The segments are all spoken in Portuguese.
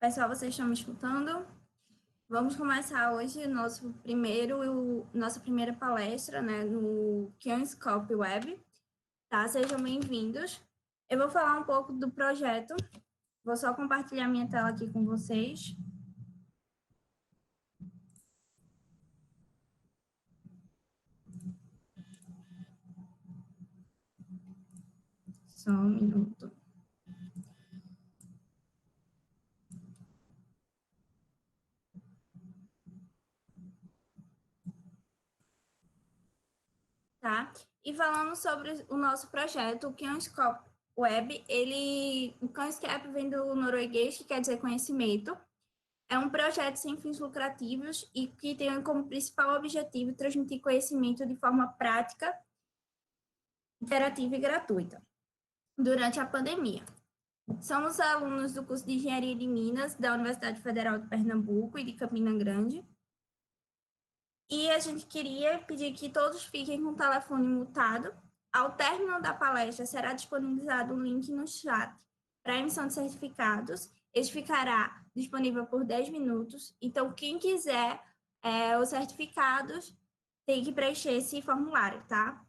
Pessoal, vocês estão me escutando? Vamos começar hoje nossa primeira palestra, né, no Kionscope Web, tá? Sejam bem-vindos. Eu vou falar um pouco do projeto. Vou só compartilhar minha tela aqui com vocês. Só um minuto. Tá? E falando sobre o nosso projeto, o Kionscope Web, o Kionscope vem do norueguês, que quer dizer conhecimento. É um projeto sem fins lucrativos e que tem como principal objetivo transmitir conhecimento de forma prática, interativa e gratuita durante a pandemia. Somos alunos do curso de Engenharia de Minas da Universidade Federal de Pernambuco e de Campina Grande. E a gente queria pedir que todos fiquem com o telefone mutado. Ao término da palestra, será disponibilizado um link no chat para emissão de certificados. Este ficará disponível por 10 minutos. Então, quem quiser os certificados tem que preencher esse formulário, tá?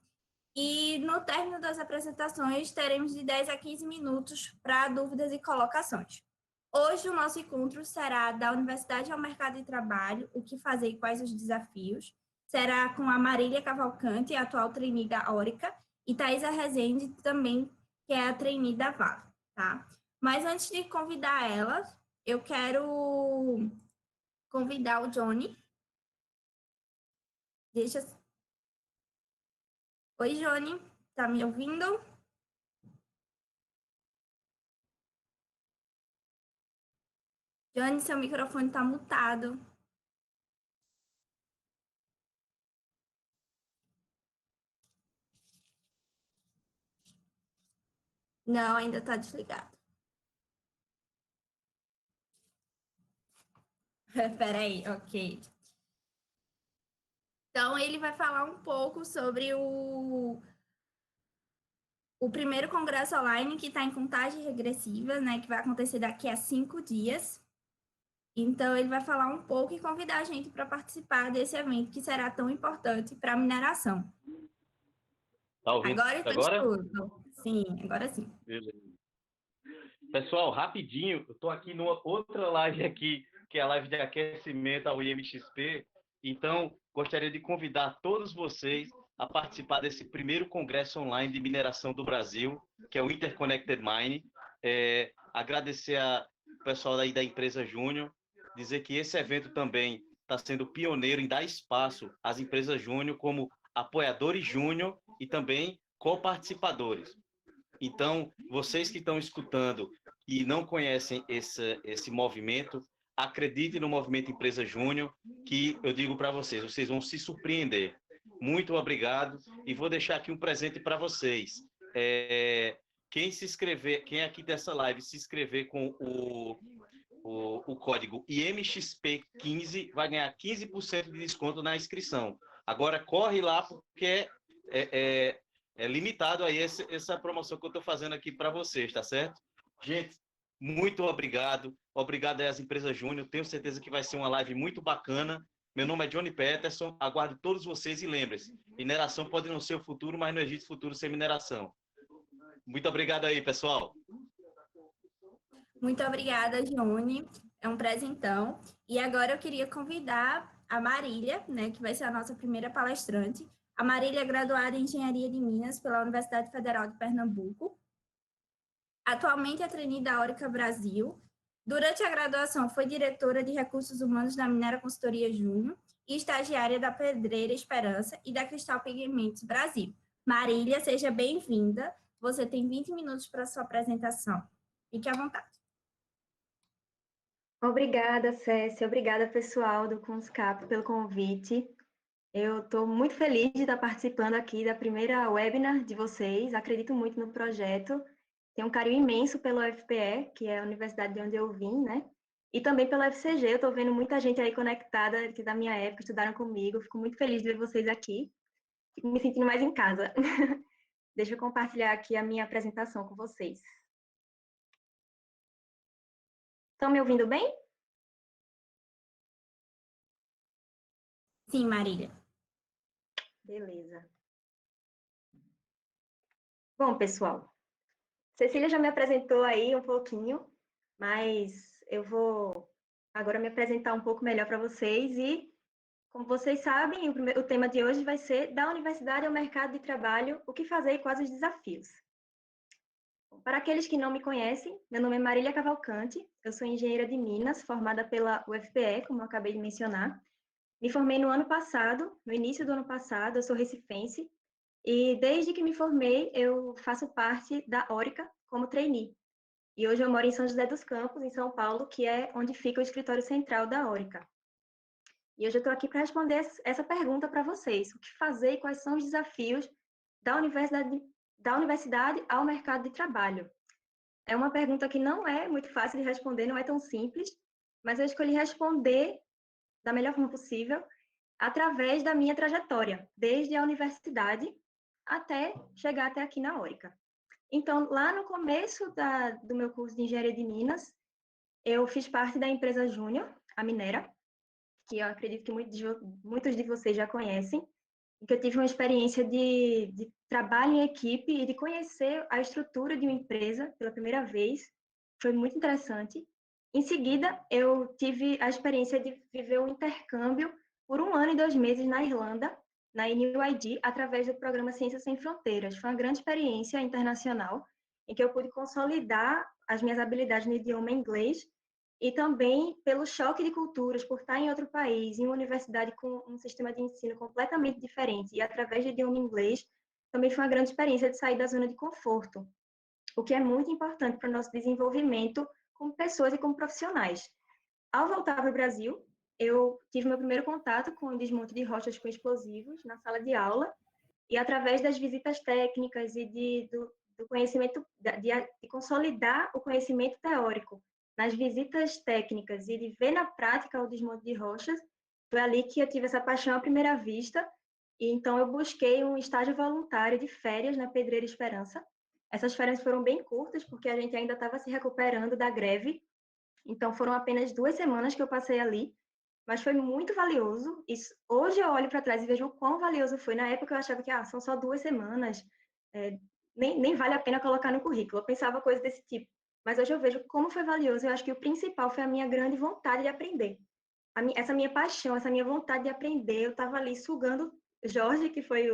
E no término das apresentações, teremos de 10 a 15 minutos para dúvidas e colocações. Hoje, o nosso encontro será da Universidade ao Mercado de Trabalho, o que fazer e quais os desafios. Será com a Marília Cavalcante, atual trainee da Orica, e Thaisa Rezende, também, que é a trainee da Vale, tá? Mas antes de convidar elas, eu quero convidar o Johnny. Oi, Johnny, tá me ouvindo? Johnny, seu microfone está mutado. Não, ainda está desligado. Peraí, ok. Então, ele vai falar um pouco sobre o primeiro congresso online, que está em contagem regressiva, né, que vai acontecer daqui a 5 dias. Então, ele vai falar um pouco e convidar a gente para participar desse evento que será tão importante para a mineração. Tá ouvindo Agora eu escuto. Sim, agora sim. Beleza. Pessoal, rapidinho, eu estou aqui numa outra live aqui, que é a live de aquecimento ao IMXP. Então, gostaria de convidar todos vocês a participar desse primeiro congresso online de mineração do Brasil, que é o Interconnected Mining. Agradecer ao pessoal daí da empresa Júnior, dizer que esse evento também está sendo pioneiro em dar espaço às empresas Júnior como apoiadores Júnior e também coparticipadores. Então, vocês que estão escutando e não conhecem esse movimento, acreditem no movimento Empresa Júnior, que eu digo para vocês, vocês vão se surpreender. Muito obrigado e vou deixar aqui um presente para vocês. Quem se inscrever, quem aqui dessa live se inscrever com o código IMXP15 vai ganhar 15% de desconto na inscrição. Agora corre lá porque é limitado aí essa promoção que eu estou fazendo aqui para vocês, tá certo? Gente, muito obrigado. Obrigado aí às empresas Júnior. Tenho certeza que vai ser uma live muito bacana. Meu nome é Johnny Peterson. Aguardo todos vocês e lembre-se, mineração pode não ser o futuro, mas não existe futuro sem mineração. Muito obrigado aí, pessoal. Muito obrigada, Johnny. É um presentão. E agora eu queria convidar a Marília, né, que vai ser a nossa primeira palestrante. A Marília é graduada em Engenharia de Minas pela Universidade Federal de Pernambuco. Atualmente é trainee da Orica Brasil. Durante a graduação, foi diretora de Recursos Humanos da Minera Consultoria Júnior e estagiária da Pedreira Esperança e da Cristal Pigmentos Brasil. Marília, seja bem-vinda. Você tem 20 minutos para a sua apresentação. Fique à vontade. Obrigada, Cécia. Obrigada, pessoal do Conscap, pelo convite. Eu estou muito feliz de estar participando aqui da primeira webinar de vocês. Acredito muito no projeto. Tenho um carinho imenso pelo UFPE, que é a universidade de onde eu vim, né? E também pelo FCG. Eu estou vendo muita gente aí conectada, que da minha época estudaram comigo. Fico muito feliz de ver vocês aqui. Fico me sentindo mais em casa. Deixa eu compartilhar aqui a minha apresentação com vocês. Estão me ouvindo bem? Sim, Marília. Beleza. Bom, pessoal, Cecília já me apresentou aí um pouquinho, mas eu vou agora me apresentar um pouco melhor para vocês e, como vocês sabem, o tema de hoje vai ser da universidade ao mercado de trabalho, o que fazer e quais os desafios. Para aqueles que não me conhecem, meu nome é Marília Cavalcante, eu sou engenheira de Minas, formada pela UFPE, como eu acabei de mencionar. Me formei no ano passado, no início do ano passado, eu sou recifense, e desde que me formei, eu faço parte da Orica como trainee. E hoje eu moro em São José dos Campos, em São Paulo, que é onde fica o escritório central da Orica. E hoje eu estou aqui para responder essa pergunta para vocês: o que fazer e quais são os desafios da universidade ao mercado de trabalho? É uma pergunta que não é muito fácil de responder, não é tão simples, mas eu escolhi responder da melhor forma possível através da minha trajetória, desde a universidade até chegar até aqui na Orica. Então, lá no começo do meu curso de Engenharia de Minas, eu fiz parte da empresa Júnior, a Minera, que eu acredito que muitos de vocês já conhecem, e que eu tive uma experiência de trabalho em equipe e de conhecer a estrutura de uma empresa pela primeira vez. Foi muito interessante. Em seguida, eu tive a experiência de viver um intercâmbio por 1 ano e 2 meses na Irlanda, na NUID, através do programa Ciências Sem Fronteiras. Foi uma grande experiência internacional, em que eu pude consolidar as minhas habilidades no idioma inglês e também pelo choque de culturas, por estar em outro país, em uma universidade com um sistema de ensino completamente diferente, e através do idioma inglês, também foi uma grande experiência de sair da zona de conforto, o que é muito importante para o nosso desenvolvimento como pessoas e como profissionais. Ao voltar para o Brasil, eu tive meu primeiro contato com o desmonte de rochas com explosivos na sala de aula, e através das visitas técnicas e do conhecimento, de consolidar o conhecimento teórico nas visitas técnicas e de ver na prática o desmonte de rochas, foi ali que eu tive essa paixão à primeira vista, e então eu busquei um estágio voluntário de férias na Pedreira Esperança. Essas férias foram bem curtas, porque a gente ainda estava se recuperando da greve, então foram apenas 2 semanas que eu passei ali, mas foi muito valioso. Isso, hoje eu olho para trás e vejo o quão valioso foi. Na época eu achava que são só 2 semanas, nem vale a pena colocar no currículo. Eu pensava coisas desse tipo. Mas hoje eu vejo como foi valioso. Eu acho que o principal foi a minha grande vontade de aprender. Essa minha paixão, essa minha vontade de aprender. Eu estava ali sugando Jorge, que foi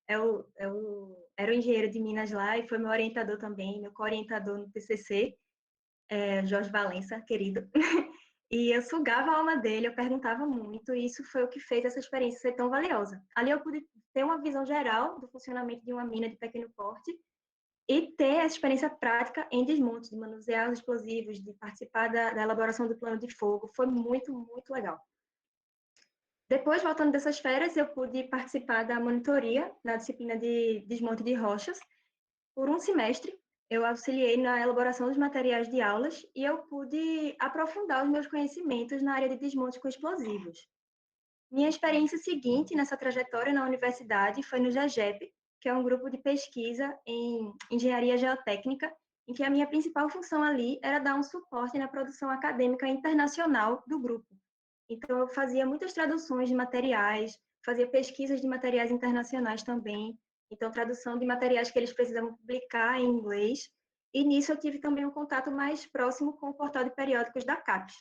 era o engenheiro de Minas lá e foi meu orientador também, meu co-orientador no TCC, Jorge Valença, querido. E eu sugava a alma dele, eu perguntava muito, e isso foi o que fez essa experiência ser tão valiosa. Ali eu pude ter uma visão geral do funcionamento de uma mina de pequeno porte e ter essa experiência prática em desmonte, de manusear os explosivos, de participar da elaboração do plano de fogo. Foi muito, muito legal. Depois, voltando dessas férias, eu pude participar da monitoria na disciplina de desmonte de rochas. Por um semestre, eu auxiliei na elaboração dos materiais de aulas e eu pude aprofundar os meus conhecimentos na área de desmonte com explosivos. Minha experiência seguinte nessa trajetória na universidade foi no GEGEP, que é um grupo de pesquisa em engenharia geotécnica, em que a minha principal função ali era dar um suporte na produção acadêmica internacional do grupo. Então, eu fazia muitas traduções de materiais, fazia pesquisas de materiais internacionais também, então, tradução de materiais que eles precisavam publicar em inglês, e nisso eu tive também um contato mais próximo com o portal de periódicos da CAPES.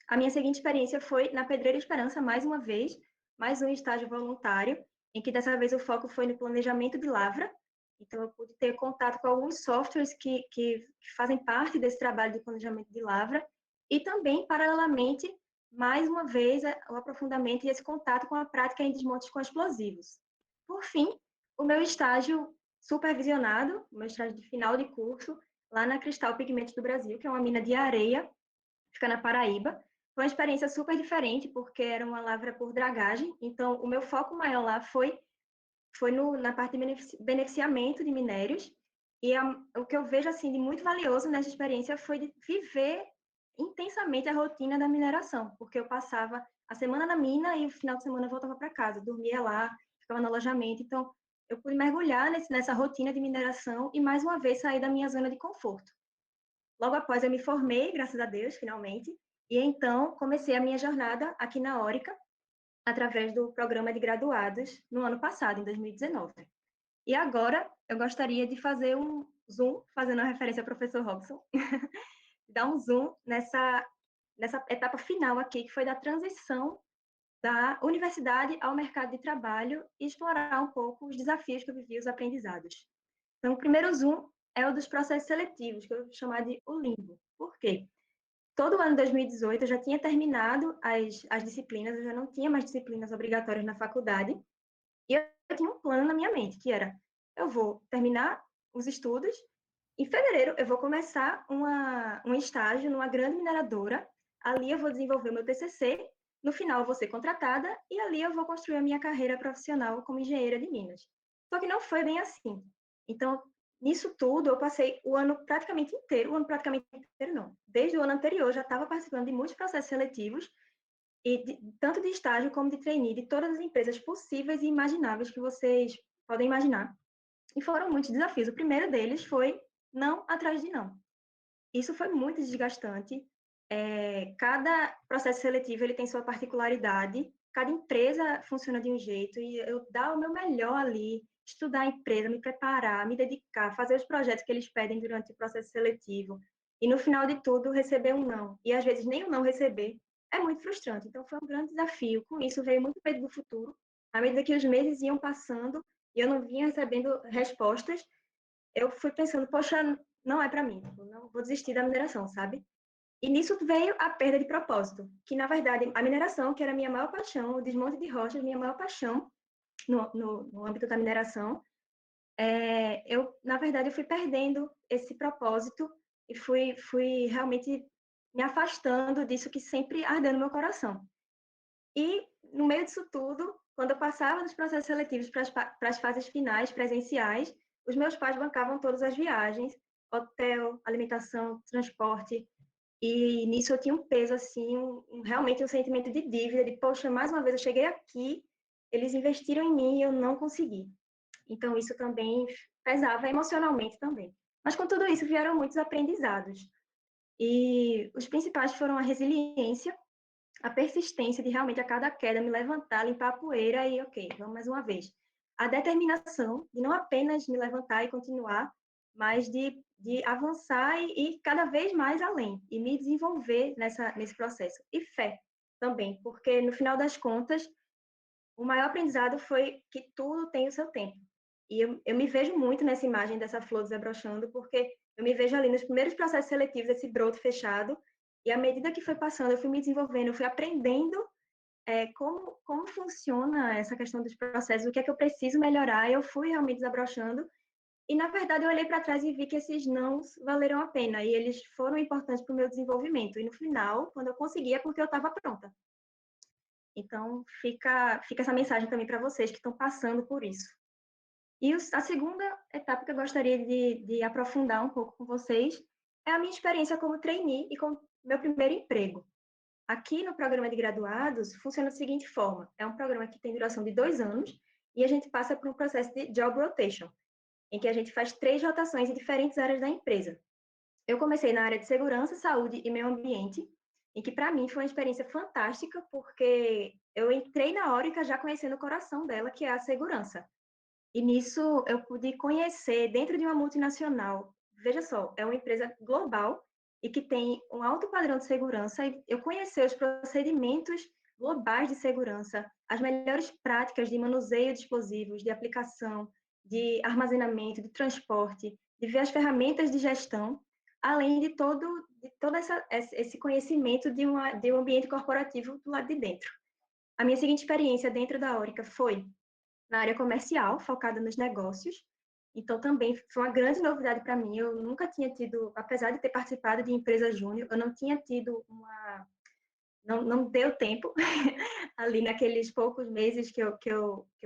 A minha seguinte experiência foi na Pedreira Esperança, mais uma vez, mais um estágio voluntário, em que dessa vez o foco foi no planejamento de lavra, então eu pude ter contato com alguns softwares que fazem parte desse trabalho de planejamento de lavra, e também, paralelamente, mais uma vez, o aprofundamento e esse contato com a prática em desmontes com explosivos. Por fim, o meu estágio supervisionado, o meu estágio de final de curso, lá na Cristal Pigmentos do Brasil, que é uma mina de areia, fica na Paraíba. Foi uma experiência super diferente, porque era uma lavra por dragagem, então o meu foco maior lá foi na parte de beneficiamento de minérios, e o que eu vejo assim de muito valioso nessa experiência foi de viver intensamente a rotina da mineração, porque eu passava a semana na mina e o final de semana eu voltava para casa, dormia lá, ficava no alojamento, então eu pude mergulhar nessa rotina de mineração e mais uma vez sair da minha zona de conforto. Logo após eu me formei, graças a Deus, finalmente, e então comecei a minha jornada aqui na Orica, através do programa de graduados no ano passado, em 2019. E agora eu gostaria de fazer um zoom, fazendo a referência ao professor Robson, dar um zoom nessa etapa final aqui, que foi da transição da universidade ao mercado de trabalho e explorar um pouco os desafios que eu vivi, os aprendizados. Então, o primeiro zoom é o dos processos seletivos, que eu vou chamar de o limbo. Por quê? Todo ano de 2018 eu já tinha terminado as disciplinas, eu já não tinha mais disciplinas obrigatórias na faculdade, e eu tinha um plano na minha mente, que era, eu vou terminar os estudos, em fevereiro eu vou começar um estágio numa grande mineradora, ali eu vou desenvolver meu TCC, no final eu vou ser contratada, e ali eu vou construir a minha carreira profissional como engenheira de Minas. Só que não foi bem assim. Então, nisso tudo, eu passei o ano praticamente inteiro não, desde o ano anterior eu já estava participando de muitos processos seletivos, tanto de estágio como de trainee, de todas as empresas possíveis e imagináveis que vocês podem imaginar. E foram muitos desafios. O primeiro deles foi não atrás de não. Isso foi muito desgastante. Cada processo seletivo ele tem sua particularidade, cada empresa funciona de um jeito, e eu dar o meu melhor ali, estudar a empresa, me preparar, me dedicar, fazer os projetos que eles pedem durante o processo seletivo, e no final de tudo receber um não, e às vezes nem o não receber, é muito frustrante. Então foi um grande desafio. Com isso veio muito medo do futuro. À medida que os meses iam passando e eu não vinha recebendo respostas, eu fui pensando, poxa, não é para mim, não vou desistir da mineração, sabe? E nisso veio a perda de propósito, que na verdade a mineração, que era a minha maior paixão, o desmonte de rochas, minha maior paixão no âmbito da mineração, na verdade eu fui perdendo esse propósito e fui realmente me afastando disso que sempre ardeu no meu coração. E no meio disso tudo, quando eu passava nos processos seletivos para as fases finais presenciais, os meus pais bancavam todas as viagens, hotel, alimentação, transporte, e nisso eu tinha um peso, assim, realmente um sentimento de dívida, de, poxa, mais uma vez eu cheguei aqui, eles investiram em mim e eu não consegui. Então, isso também pesava emocionalmente também. Mas com tudo isso vieram muitos aprendizados. E os principais foram a resiliência, a persistência de realmente a cada queda me levantar, limpar a poeira e, ok, vamos mais uma vez. A determinação de não apenas me levantar e continuar, mas de avançar e cada vez mais além, e me desenvolver nesse processo. E fé também, porque no final das contas, o maior aprendizado foi que tudo tem o seu tempo. E eu me vejo muito nessa imagem dessa flor desabrochando, porque eu me vejo ali nos primeiros processos seletivos, esse broto fechado, e à medida que foi passando, eu fui me desenvolvendo, eu fui aprendendo como funciona essa questão dos processos, o que é que eu preciso melhorar, eu fui realmente desabrochando, e na verdade eu olhei para trás e vi que esses nãos valeram a pena, e eles foram importantes para o meu desenvolvimento, e no final, quando eu consegui, é porque eu estava pronta. Então, fica essa mensagem também para vocês que estão passando por isso. E a segunda etapa que eu gostaria de aprofundar um pouco com vocês é a minha experiência como trainee e como meu primeiro emprego. Aqui no programa de graduados, funciona da seguinte forma: é um programa que tem duração de 2 anos e a gente passa por um processo de job rotation, em que a gente faz 3 rotações em diferentes áreas da empresa. Eu comecei na área de segurança, saúde e meio ambiente, em que para mim foi uma experiência fantástica, porque eu entrei na Orica já conhecendo o coração dela, que é a segurança. E nisso eu pude conhecer, dentro de uma multinacional, veja só, é uma empresa global e que tem um alto padrão de segurança, e eu conheci os procedimentos globais de segurança, as melhores práticas de manuseio de explosivos, de aplicação, de armazenamento, de transporte, de ver as ferramentas de gestão, além de todo esse conhecimento de um ambiente corporativo do lado de dentro. A minha seguinte experiência dentro da Orica foi na área comercial, focada nos negócios. Então, também foi uma grande novidade para mim. Eu nunca tinha tido, apesar de ter participado de empresa júnior, eu não tinha tido não deu tempo, ali naqueles poucos meses que eu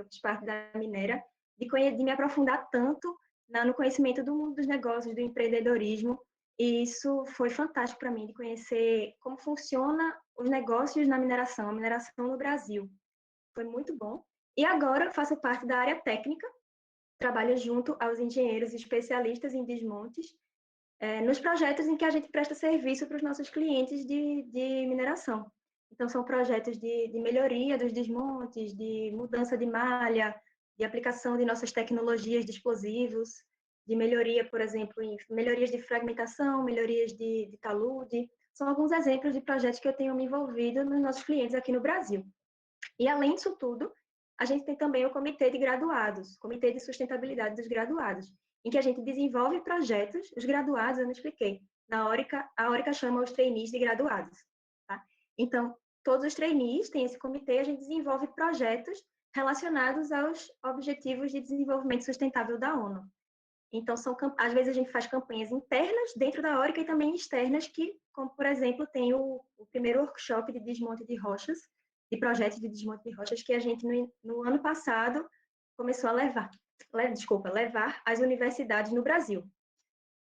fiz parte da Minera, de me aprofundar tanto no conhecimento do mundo dos negócios, do empreendedorismo. E isso foi fantástico para mim, de conhecer como funciona os negócios na mineração, a mineração no Brasil. Foi muito bom. E agora eu faço parte da área técnica, trabalho junto aos engenheiros especialistas em desmontes, nos projetos em que a gente presta serviço para os nossos clientes de mineração. Então, são projetos de melhoria dos desmontes, de mudança de malha, de aplicação de nossas tecnologias de explosivos, de melhoria, por exemplo, em melhorias de fragmentação, melhorias de talude. São alguns exemplos de projetos que eu tenho me envolvido nos nossos clientes aqui no Brasil. E, além disso tudo, a gente tem também o Comitê de Graduados, Comitê de Sustentabilidade dos Graduados, em que a gente desenvolve projetos, os graduados, eu não expliquei, na Orica, a Orica chama os trainees de graduados, tá? Então, todos os trainees têm esse comitê, a gente desenvolve projetos relacionados aos Objetivos de Desenvolvimento Sustentável da ONU. Então, às vezes a gente faz campanhas internas dentro da Orica e também externas, que, como, por exemplo, tem o primeiro workshop de desmonte de rochas, de projetos de desmonte de rochas, que a gente, no ano passado, começou a levar às universidades no Brasil.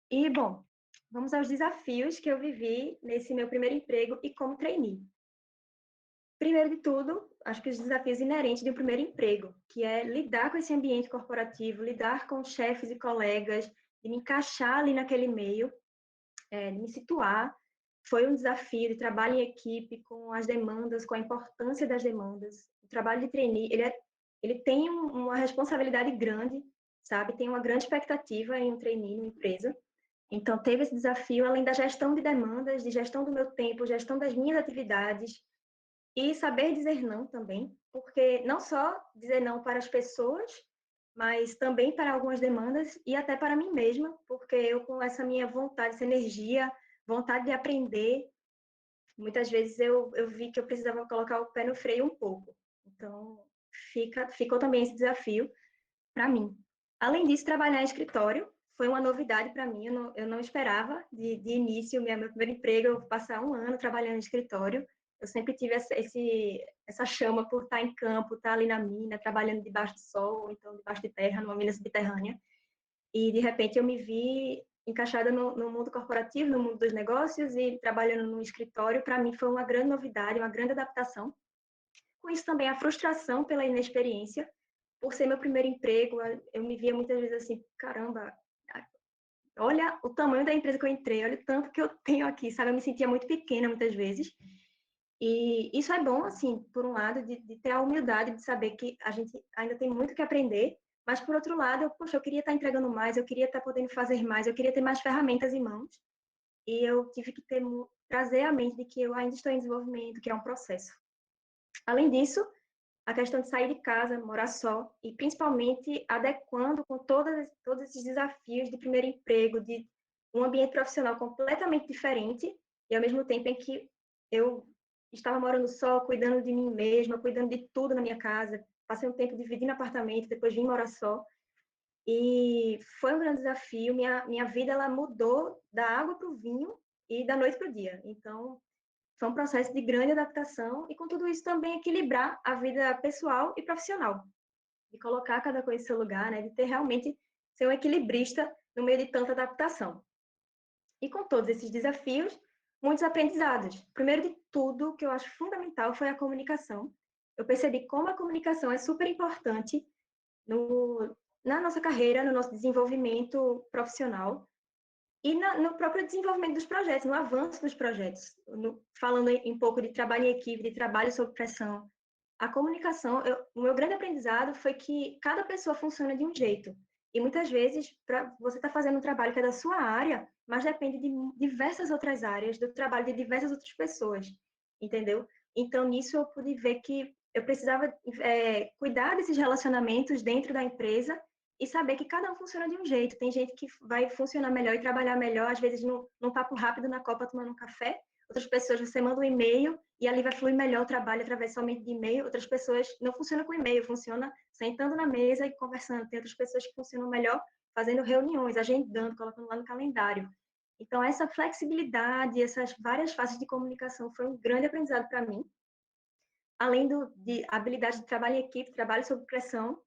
E, bom, vamos aos desafios que eu vivi nesse meu primeiro emprego e como trainee. Primeiro de tudo, acho que os desafios inerentes de um primeiro emprego, que é lidar com esse ambiente corporativo, lidar com chefes e colegas, de me encaixar ali naquele meio, de me situar. Foi um desafio de trabalho em equipe, com as demandas, com a importância das demandas. O trabalho de trainee, ele tem uma responsabilidade grande, sabe? Tem uma grande expectativa em um trainee numa empresa. Então, teve esse desafio, além da gestão de demandas, de gestão do meu tempo, gestão das minhas atividades, e saber dizer não também, porque não só dizer não para as pessoas, mas também para algumas demandas e até para mim mesma, porque eu, com essa minha vontade, essa energia, vontade de aprender, muitas vezes eu vi que eu precisava colocar o pé no freio um pouco. Então, ficou também esse desafio para mim. Além disso, trabalhar em escritório foi uma novidade para mim, eu não esperava de início, meu primeiro emprego, eu passar um ano trabalhando em escritório. Eu sempre tive essa chama por estar em campo, estar ali na mina, trabalhando debaixo do sol, ou então debaixo de terra, numa mina subterrânea. E, de repente, eu me vi encaixada no mundo corporativo, no mundo dos negócios e trabalhando num escritório. Para mim, foi uma grande novidade, uma grande adaptação. Com isso também a frustração pela inexperiência, por ser meu primeiro emprego, eu me via muitas vezes assim, caramba, olha o tamanho da empresa que eu entrei, olha o tanto que eu tenho aqui, sabe? Eu me sentia muito pequena muitas vezes. E isso é bom, assim, por um lado, de ter a humildade de saber que a gente ainda tem muito que aprender, mas por outro lado, poxa, eu queria estar entregando mais, eu queria estar podendo fazer mais, eu queria ter mais ferramentas em mãos, e eu tive que trazer a mente de que eu ainda estou em desenvolvimento, que é um processo. Além disso, a questão de sair de casa, morar só, e principalmente adequando com todos esses desafios de primeiro emprego, de um ambiente profissional completamente diferente, e ao mesmo tempo em que eu estava morando só, cuidando de mim mesma, cuidando de tudo na minha casa, passei um tempo dividindo apartamento, depois vim morar só, e foi um grande desafio, minha vida ela mudou da água para o vinho e da noite para o dia, então foi um processo de grande adaptação e, com tudo isso, também equilibrar a vida pessoal e profissional, de colocar cada coisa em seu lugar, né? De ter realmente ser um equilibrista no meio de tanta adaptação. E com todos esses desafios, muitos aprendizados. Primeiro de tudo, o que eu acho fundamental foi a comunicação. Eu percebi como a comunicação é super importante na nossa carreira, no nosso desenvolvimento profissional, e no próprio desenvolvimento dos projetos, no avanço dos projetos. Falando um pouco de trabalho em equipe, de trabalho sob pressão, a comunicação, o meu grande aprendizado foi que cada pessoa funciona de um jeito. E muitas vezes, você está fazendo um trabalho que é da sua área, mas depende de diversas outras áreas, do trabalho de diversas outras pessoas, entendeu? Então, nisso eu pude ver que eu precisava cuidar desses relacionamentos dentro da empresa e saber que cada um funciona de um jeito. Tem gente que vai funcionar melhor e trabalhar melhor, às vezes num papo rápido na copa tomando um café. Outras pessoas, você manda um e-mail e ali vai fluir melhor o trabalho através somente de e-mail. Outras pessoas não funcionam com e-mail, funciona sentando na mesa e conversando. Tem outras pessoas que funcionam melhor fazendo reuniões, agendando, colocando lá no calendário. Então, essa flexibilidade, essas várias fases de comunicação foi um grande aprendizado para mim. Além de habilidade de trabalho em equipe, trabalho sob pressão.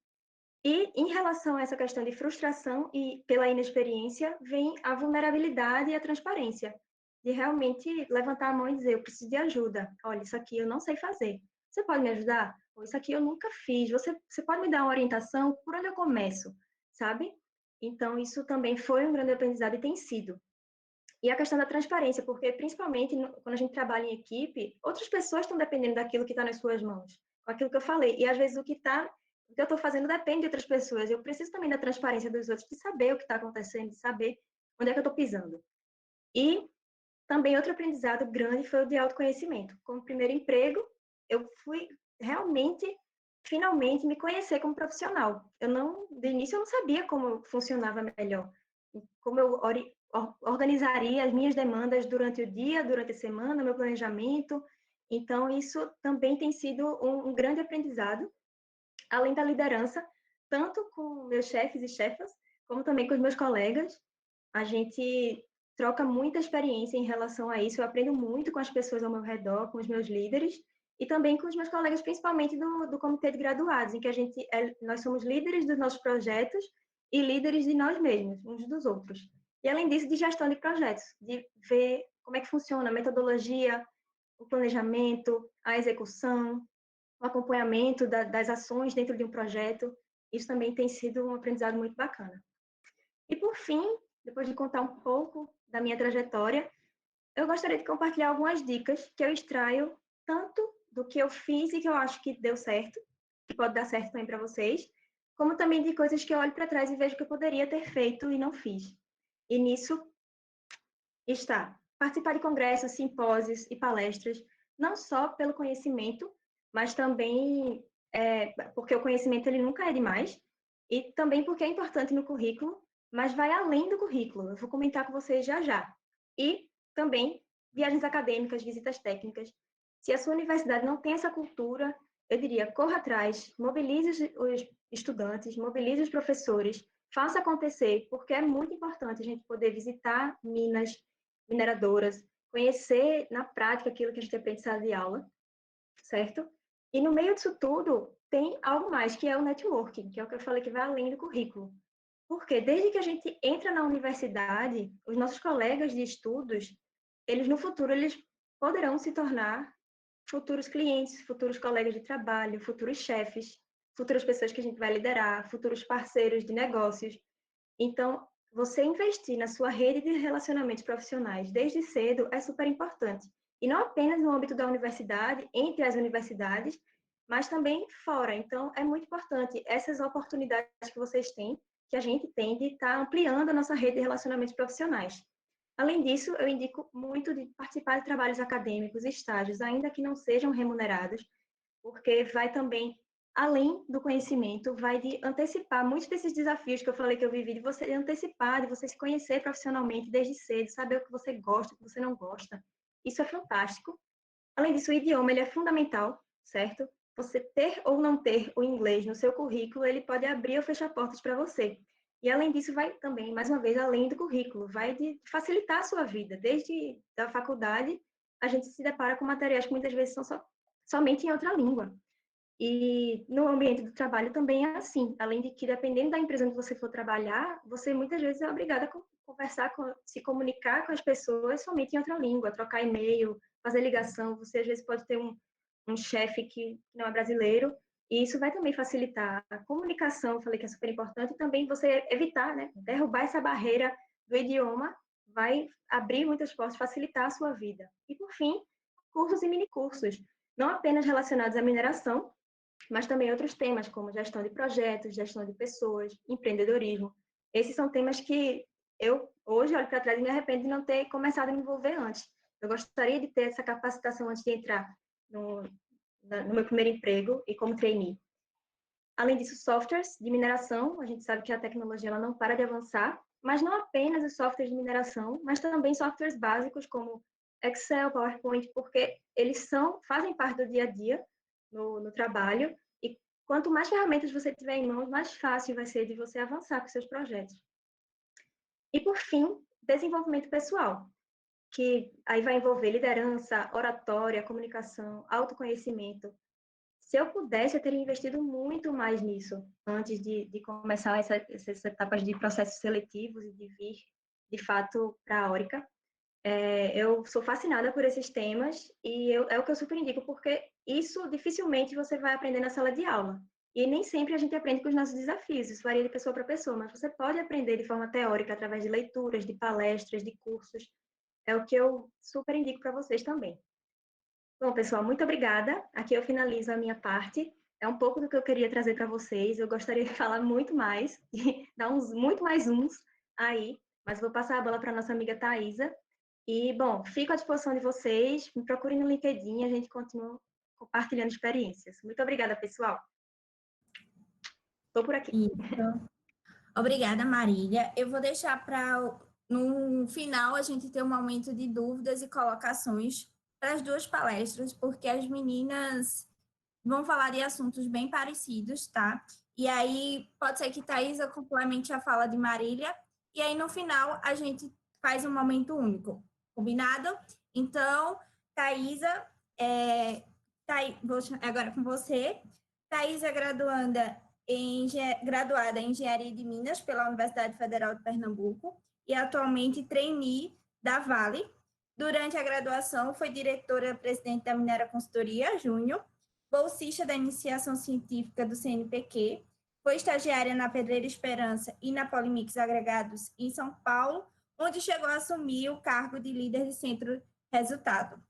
E, em relação a essa questão de frustração e pela inexperiência, vem a vulnerabilidade e a transparência, de realmente levantar a mão e dizer, eu preciso de ajuda, olha, isso aqui eu não sei fazer, você pode me ajudar? Ou isso aqui eu nunca fiz, você pode me dar uma orientação? Por onde eu começo? Sabe? Então, isso também foi um grande aprendizado e tem sido. E a questão da transparência, porque principalmente quando a gente trabalha em equipe, outras pessoas estão dependendo daquilo que está nas suas mãos, com aquilo que eu falei. E às vezes o que eu estou fazendo depende de outras pessoas. Eu preciso também da transparência dos outros, de saber o que está acontecendo, de saber onde é que eu estou pisando. E também outro aprendizado grande foi o de autoconhecimento. Como primeiro emprego, eu fui realmente, finalmente, me conhecer como profissional. De início, eu não sabia como funcionava melhor, como eu organizaria as minhas demandas durante o dia, durante a semana, meu planejamento. Então, isso também tem sido um grande aprendizado, além da liderança, tanto com meus chefes e chefas, como também com os meus colegas. A gente troca muita experiência em relação a isso. Eu aprendo muito com as pessoas ao meu redor, com os meus líderes, e também com os meus colegas, principalmente do comitê de graduados, em que nós somos líderes dos nossos projetos e líderes de nós mesmos, uns dos outros. E, além disso, de gestão de projetos, de ver como é que funciona a metodologia, o planejamento, a execução, o acompanhamento das ações dentro de um projeto. Isso também tem sido um aprendizado muito bacana. E, por fim, depois de contar um pouco da minha trajetória, eu gostaria de compartilhar algumas dicas que eu extraio tanto do que eu fiz e que eu acho que deu certo, que pode dar certo também para vocês, como também de coisas que eu olho para trás e vejo que eu poderia ter feito e não fiz. E nisso está participar de congressos, simpósios e palestras, não só pelo conhecimento, mas também porque o conhecimento ele nunca é demais, e também porque é importante no currículo, mas vai além do currículo. Eu vou comentar com vocês já já. E também viagens acadêmicas, visitas técnicas. Se a sua universidade não tem essa cultura, eu diria, corra atrás, mobilize os estudantes, mobilize os professores, faça acontecer, porque é muito importante a gente poder visitar minas, mineradoras, conhecer na prática aquilo que a gente aprende em sala de aula, certo? E no meio disso tudo, tem algo mais, que é o networking, que é o que eu falei que vai além do currículo. Porque desde que a gente entra na universidade, os nossos colegas de estudos, eles no futuro, eles poderão se tornar futuros clientes, futuros colegas de trabalho, futuros chefes, futuras pessoas que a gente vai liderar, futuros parceiros de negócios. Então, você investir na sua rede de relacionamentos profissionais desde cedo é super importante. E não apenas no âmbito da universidade, entre as universidades, mas também fora. Então, é muito importante essas oportunidades que vocês têm, que a gente tem de estar ampliando a nossa rede de relacionamentos profissionais. Além disso, eu indico muito de participar de trabalhos acadêmicos, estágios, ainda que não sejam remunerados, porque vai também além do conhecimento, vai de antecipar muitos desses desafios que eu falei que eu vivi, de você antecipar, de você se conhecer profissionalmente desde cedo, saber o que você gosta, o que você não gosta. Isso é fantástico. Além disso, o idioma ele é fundamental, certo? Você ter ou não ter o inglês no seu currículo, ele pode abrir ou fechar portas para você. E além disso, vai também, mais uma vez, além do currículo, vai de facilitar a sua vida. Desde a faculdade, a gente se depara com materiais que muitas vezes são somente em outra língua. E no ambiente do trabalho também é assim, além de que, dependendo da empresa onde você for trabalhar, você muitas vezes é obrigada a conversar, se comunicar com as pessoas somente em outra língua, trocar e-mail, fazer ligação. Você às vezes pode ter um chefe que não é brasileiro, e isso vai também facilitar a comunicação, eu falei que é super importante, e também você evitar, né, derrubar essa barreira do idioma, vai abrir muitas portas, facilitar a sua vida. E, por fim, cursos e minicursos, não apenas relacionados à mineração, mas também outros temas como gestão de projetos, gestão de pessoas, empreendedorismo. Esses são temas que eu hoje olho para trás e me arrependo de não ter começado a me envolver antes. Eu gostaria de ter essa capacitação antes de entrar no meu primeiro emprego e como trainee. Além disso, softwares de mineração, a gente sabe que a tecnologia ela não para de avançar, mas não apenas os softwares de mineração, mas também softwares básicos como Excel, PowerPoint, porque eles fazem parte do dia a dia no trabalho, e quanto mais ferramentas você tiver em mãos, mais fácil vai ser de você avançar com seus projetos. E, por fim, desenvolvimento pessoal, que aí vai envolver liderança, oratória, comunicação, autoconhecimento. Se eu pudesse, eu teria investido muito mais nisso antes de começar essas etapas de processos seletivos e de vir, de fato, para a Orica. Eu sou fascinada por esses temas e é o que eu super indico, porque isso dificilmente você vai aprender na sala de aula. E nem sempre a gente aprende com os nossos desafios, isso varia de pessoa para pessoa, mas você pode aprender de forma teórica através de leituras, de palestras, de cursos. é o que eu super indico para vocês também. Bom, pessoal, muito obrigada. Aqui eu finalizo a minha parte. É um pouco do que eu queria trazer para vocês. Eu gostaria de falar muito mais, de dar muito mais uns aí, mas vou passar a bola para nossa amiga Thaisa. E, bom, fico à disposição de vocês. Me procurem no LinkedIn, a gente continua compartilhando experiências. Muito obrigada, pessoal. Estou por aqui. Isso. Obrigada, Marília. Eu vou deixar para, no final, a gente ter um momento de dúvidas e colocações para as duas palestras, porque as meninas vão falar de assuntos bem parecidos, tá? E aí, pode ser que Thaisa complemente a fala de Marília, e aí, no final, a gente faz um momento único, combinado? Então, Thaisa, agora com você. Thaisa é graduada em Engenharia de Minas pela Universidade Federal de Pernambuco e atualmente trainee da Vale. Durante a graduação, foi diretora-presidente da Minera Consultoria Júnior, bolsista da iniciação científica do CNPq, foi estagiária na Pedreira Esperança e na Polimix Agregados em São Paulo, onde chegou a assumir o cargo de líder de centro resultado.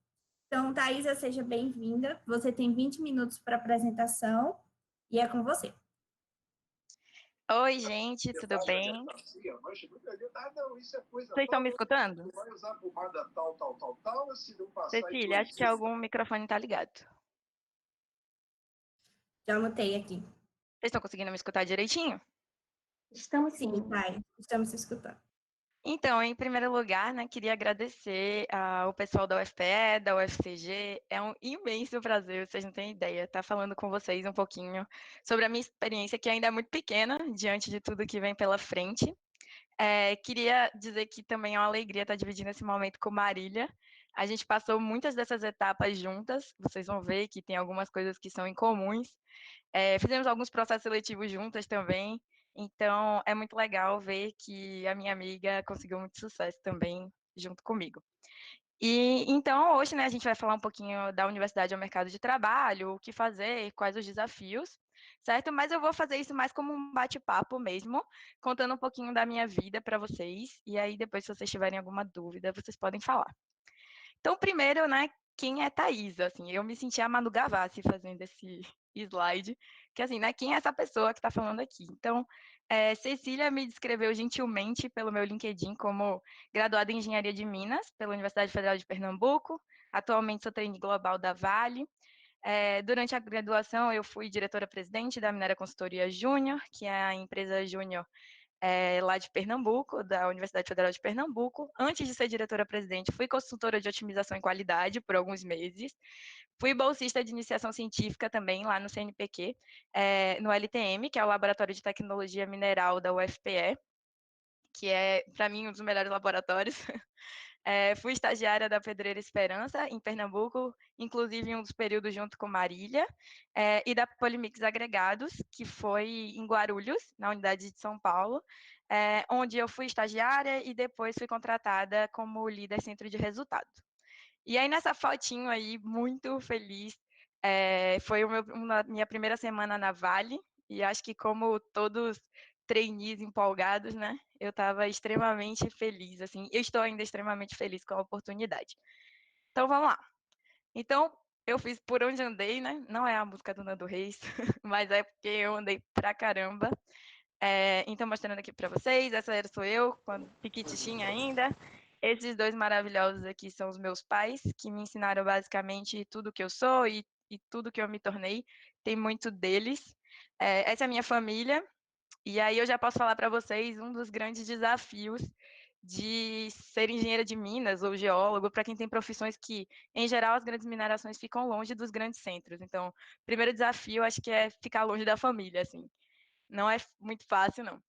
Então, Thaisa, seja bem-vinda. Você tem 20 minutos para apresentação e é com você. Oi, gente, tudo bem? Vocês estão me escutando? Cecília, acho que algum microfone está ligado. Já anotei aqui. Vocês estão conseguindo me escutar direitinho? Estamos Sim, sim. Thay, estamos escutando. Então, em primeiro lugar, né, queria agradecer ao pessoal da UFPE, da UFCG. É um imenso prazer, vocês não têm ideia, estar falando com vocês um pouquinho sobre a minha experiência, que ainda é muito pequena, diante de tudo que vem pela frente. Queria dizer que também é uma alegria estar dividindo esse momento com Marília. A gente passou muitas dessas etapas juntas, vocês vão ver que tem algumas coisas que são incomuns. Fizemos alguns processos seletivos juntas também, então é muito legal ver que a minha amiga conseguiu muito sucesso também junto comigo. E então hoje, né, a gente vai falar um pouquinho da universidade ao mercado de trabalho, o que fazer, quais os desafios, certo? Mas eu vou fazer isso mais como um bate-papo mesmo, contando um pouquinho da minha vida para vocês, e aí depois, se vocês tiverem alguma dúvida, vocês podem falar. Então, primeiro, né, quem é Thaisa? Assim, eu me senti a Manu Gavassi fazendo esse slide, que assim, né, quem é essa pessoa que está falando aqui? Então, Cecília me descreveu gentilmente pelo meu LinkedIn como graduada em Engenharia de Minas pela Universidade Federal de Pernambuco, atualmente sou trainee global da Vale. Durante a graduação, eu fui diretora-presidente da Minera Consultoria Júnior, que é a empresa júnior lá de Pernambuco, da Universidade Federal de Pernambuco. Antes de ser diretora-presidente, fui consultora de otimização e qualidade por alguns meses. Fui bolsista de iniciação científica também lá no CNPq, no LTM, que é o Laboratório de Tecnologia Mineral da UFPE, que é, para mim, um dos melhores laboratórios. Fui estagiária da Pedreira Esperança, em Pernambuco, inclusive em um dos períodos junto com Marília, e da Polimix Agregados, que foi em Guarulhos, na unidade de São Paulo, onde eu fui estagiária e depois fui contratada como líder centro de resultado. E aí, nessa fotinho aí, muito feliz, foi minha primeira semana na Vale, e acho que como todos trainees empolgados, né? Eu estava extremamente feliz, assim, eu estou ainda extremamente feliz com a oportunidade. Então, vamos lá. Então, eu fiz Por Onde Andei, né? Não é a música do Nando Reis, mas é porque eu andei pra caramba. Então, mostrando aqui para vocês, essa sou eu, quando piquititinha ainda. Esses dois maravilhosos aqui são os meus pais, que me ensinaram basicamente tudo que eu sou e tudo que eu me tornei. Tem muito deles. Essa é a minha família. E aí eu já posso falar para vocês um dos grandes desafios de ser engenheira de minas ou geólogo, para quem tem profissões que, em geral, as grandes minerações ficam longe dos grandes centros. Então, o primeiro desafio, acho que é ficar longe da família, assim. Não é muito fácil, não.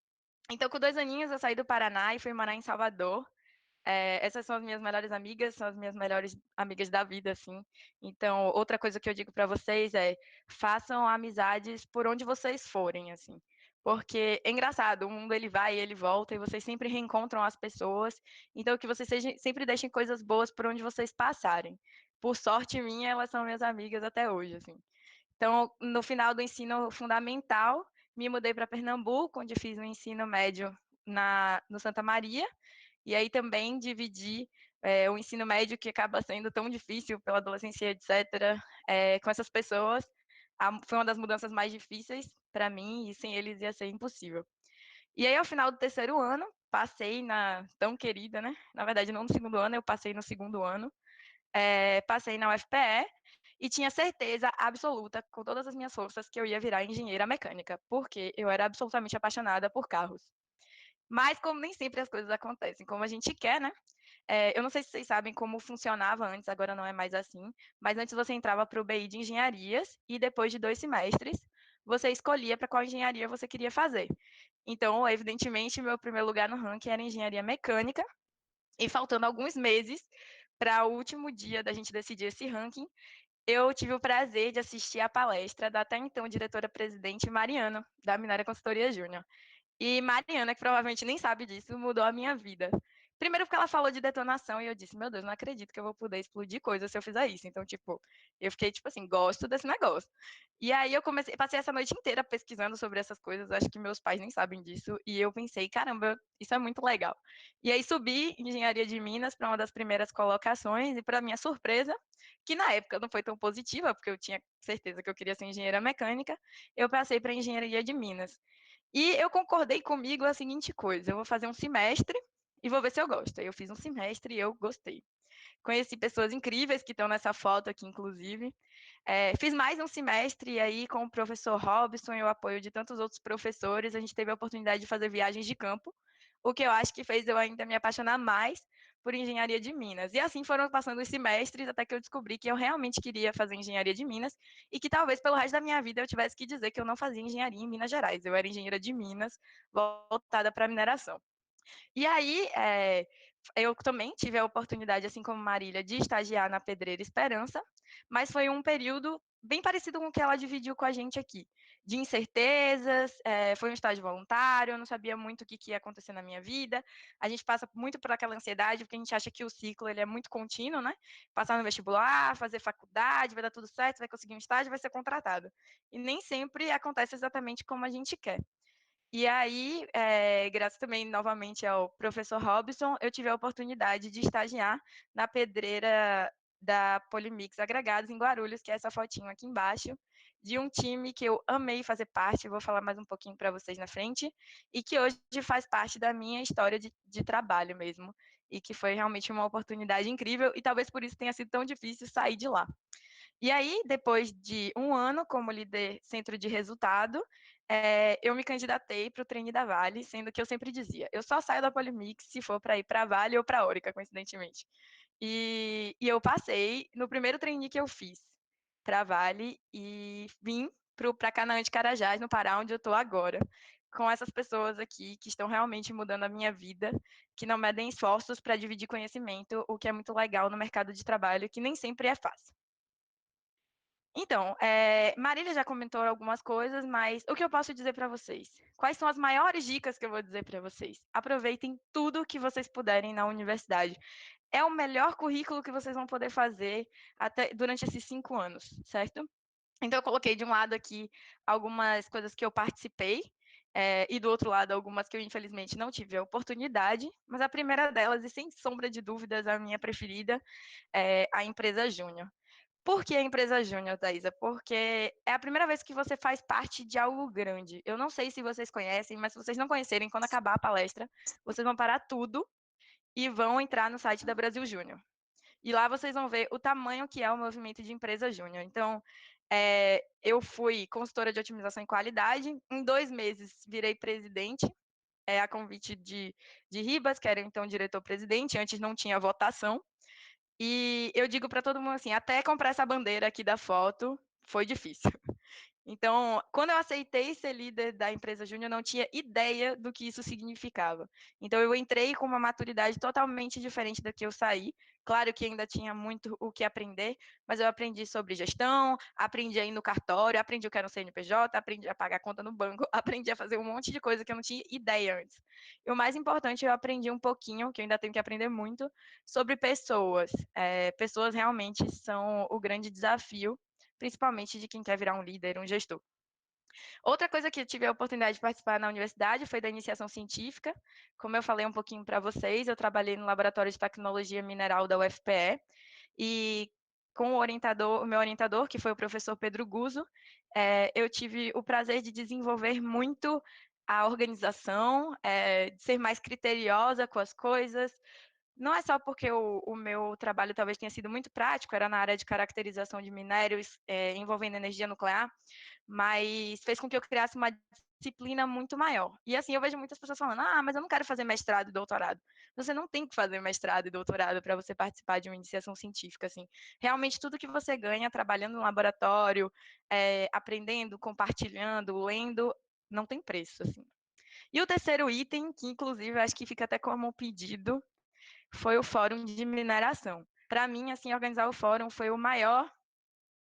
Então, com 2 aninhos, eu saí do Paraná e fui morar em Salvador. Essas são as minhas melhores amigas, são as minhas melhores amigas da vida, assim. Então, outra coisa que eu digo para vocês é: façam amizades por onde vocês forem, assim. Porque é engraçado, o mundo ele vai e ele volta e vocês sempre reencontram as pessoas. Então, que vocês sempre deixem coisas boas por onde vocês passarem. Por sorte minha, elas são minhas amigas até hoje, assim. Então, no final do ensino fundamental, me mudei para Pernambuco, onde fiz o ensino médio no Santa Maria, e aí também dividi o ensino médio que acaba sendo tão difícil pela adolescência, etc., com essas pessoas, foi uma das mudanças mais difíceis para mim, e sem eles ia ser impossível. E aí, ao final do terceiro ano, passei na tão querida, né? Na verdade, não no segundo ano, eu passei no segundo ano. Passei na UFPE e tinha certeza absoluta, com todas as minhas forças, que eu ia virar engenheira mecânica, porque eu era absolutamente apaixonada por carros. Mas como nem sempre as coisas acontecem como a gente quer, né? Eu não sei se vocês sabem como funcionava antes, agora não é mais assim, mas antes você entrava para o BI de engenharias e depois de 2 semestres, você escolhia para qual engenharia você queria fazer. Então, evidentemente, meu primeiro lugar no ranking era engenharia mecânica, e faltando alguns meses para o último dia da gente decidir esse ranking, eu tive o prazer de assistir a palestra da até então diretora-presidente Mariana, da Minéria Consultoria Júnior. E Mariana, que provavelmente nem sabe disso, mudou a minha vida. Primeiro porque ela falou de detonação e eu disse, meu Deus, não acredito que eu vou poder explodir coisas se eu fizer isso. Então, tipo, eu fiquei, tipo assim, gosto desse negócio. E aí eu passei essa noite inteira pesquisando sobre essas coisas, acho que meus pais nem sabem disso, e eu pensei, caramba, isso é muito legal. E aí subi em Engenharia de Minas para uma das primeiras colocações, e para minha surpresa, que na época não foi tão positiva, porque eu tinha certeza que eu queria ser engenheira mecânica, eu passei para Engenharia de Minas. E eu concordei comigo a seguinte coisa: eu vou fazer um semestre e vou ver se eu gosto. Aí eu fiz um semestre e eu gostei. Conheci pessoas incríveis que estão nessa foto aqui, inclusive. Fiz mais um semestre e aí, com o professor Robson e o apoio de tantos outros professores, a gente teve a oportunidade de fazer viagens de campo, o que eu acho que fez eu ainda me apaixonar mais por engenharia de Minas. E assim foram passando os semestres até que eu descobri que eu realmente queria fazer engenharia de Minas e que talvez pelo resto da minha vida eu tivesse que dizer que eu não fazia engenharia em Minas Gerais. Eu era engenheira de Minas, voltada para a mineração. E aí, eu também tive a oportunidade, assim como Marília, de estagiar na Pedreira Esperança, mas foi um período bem parecido com o que ela dividiu com a gente aqui, de incertezas, foi um estágio voluntário, eu não sabia muito o que ia acontecer na minha vida, a gente passa muito por aquela ansiedade, porque a gente acha que o ciclo ele é muito contínuo, né? Passar no vestibular, fazer faculdade, vai dar tudo certo, vai conseguir um estágio, vai ser contratado. E nem sempre acontece exatamente como a gente quer. E aí, graças também novamente ao professor Robson, eu tive a oportunidade de estagiar na pedreira da Polimix Agregados em Guarulhos, que é essa fotinho aqui embaixo, de um time que eu amei fazer parte, vou falar mais um pouquinho para vocês na frente, e que hoje faz parte da minha história de trabalho mesmo, e que foi realmente uma oportunidade incrível, e talvez por isso tenha sido tão difícil sair de lá. E aí, depois de um ano como líder centro de resultado, eu me candidatei para o trainee da Vale, sendo que eu sempre dizia, eu só saio da Polimix se for para ir para a Vale ou para a Orica, coincidentemente. E eu passei no primeiro trainee que eu fiz para a Vale e vim para Canaã de Carajás, no Pará, onde eu estou agora, com essas pessoas aqui que estão realmente mudando a minha vida, que não medem esforços para dividir conhecimento, o que é muito legal no mercado de trabalho, que nem sempre é fácil. Então, Marília já comentou algumas coisas, mas o que eu posso dizer para vocês? Quais são as maiores dicas que eu vou dizer para vocês? Aproveitem tudo que vocês puderem na universidade. É o melhor currículo que vocês vão poder fazer até durante esses 5 anos, certo? Então, eu coloquei de um lado aqui algumas coisas que eu participei, e do outro lado algumas que eu infelizmente não tive a oportunidade, mas a primeira delas, e sem sombra de dúvidas, a minha preferida, é a empresa Júnior. Por que a empresa júnior, Thaisa? Porque é a primeira vez que você faz parte de algo grande. Eu não sei se vocês conhecem, mas se vocês não conhecerem, quando acabar a palestra, vocês vão parar tudo e vão entrar no site da Brasil Júnior. E lá vocês vão ver o tamanho que é o movimento de empresa júnior. Então, eu fui consultora de otimização e qualidade. Em 2 meses, virei presidente, a convite de Ribas, que era então diretor-presidente. Antes não tinha votação. E eu digo para todo mundo assim, até comprar essa bandeira aqui da foto foi difícil. Então, quando eu aceitei ser líder da empresa júnior, eu não tinha ideia do que isso significava. Então, eu entrei com uma maturidade totalmente diferente da que eu saí. Claro que ainda tinha muito o que aprender, mas eu aprendi sobre gestão, aprendi a ir no cartório, aprendi o que era um CNPJ, aprendi a pagar conta no banco, aprendi a fazer um monte de coisa que eu não tinha ideia antes. E o mais importante, eu aprendi um pouquinho, que eu ainda tenho que aprender muito, sobre pessoas. Pessoas realmente são o grande desafio, principalmente de quem quer virar um líder, um gestor. Outra coisa que eu tive a oportunidade de participar na universidade foi da iniciação científica. Como eu falei um pouquinho para vocês, eu trabalhei no Laboratório de Tecnologia Mineral da UFPE e com o meu orientador, que foi o professor Pedro Guzzo, eu tive o prazer de desenvolver muito a organização, de ser mais criteriosa com as coisas. Não é só porque o meu trabalho talvez tenha sido muito prático, era na área de caracterização de minérios envolvendo energia nuclear, mas fez com que eu criasse uma disciplina muito maior. E assim, eu vejo muitas pessoas falando, mas eu não quero fazer mestrado e doutorado. Você não tem que fazer mestrado e doutorado para você participar de uma iniciação científica, assim. Realmente, tudo que você ganha trabalhando no laboratório, aprendendo, compartilhando, lendo, não tem preço, assim. E o terceiro item, que inclusive acho que fica até como um pedido, foi o fórum de mineração. Para mim, assim, organizar o fórum foi o maior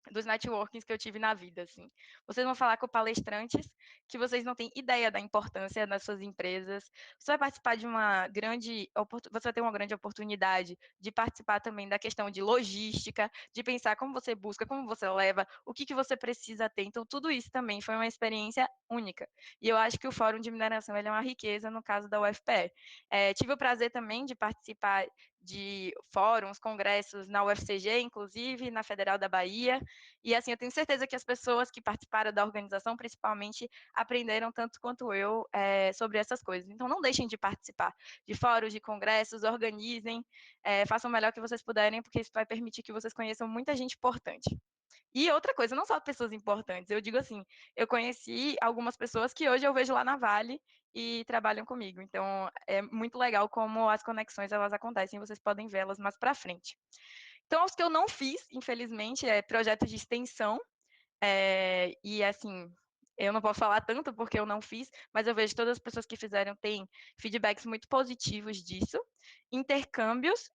dos networkings que eu tive na vida, assim. Vocês vão falar com palestrantes que vocês não têm ideia da importância das suas empresas. Você vai participar de uma grande, você vai ter uma grande oportunidade de participar também da questão de logística, de pensar como você busca, como você leva, o que você precisa ter. Então, tudo isso também foi uma experiência única. E eu acho que o Fórum de Mineração ele é uma riqueza no caso da UFPE. Tive o prazer também de participar de fóruns, congressos na UFCG, inclusive, na Federal da Bahia, e assim, eu tenho certeza que as pessoas que participaram da organização, principalmente, aprenderam tanto quanto eu sobre essas coisas. Então, não deixem de participar de fóruns, de congressos, organizem, façam o melhor que vocês puderem, porque isso vai permitir que vocês conheçam muita gente importante. E outra coisa, não só pessoas importantes, eu digo assim, eu conheci algumas pessoas que hoje eu vejo lá na Vale e trabalham comigo. Então, é muito legal como as conexões elas acontecem, vocês podem vê-las mais para frente. Então, os que eu não fiz, infelizmente, é projetos de extensão. E assim, eu não posso falar tanto porque eu não fiz, mas eu vejo todas as pessoas que fizeram têm feedbacks muito positivos disso. Intercâmbios,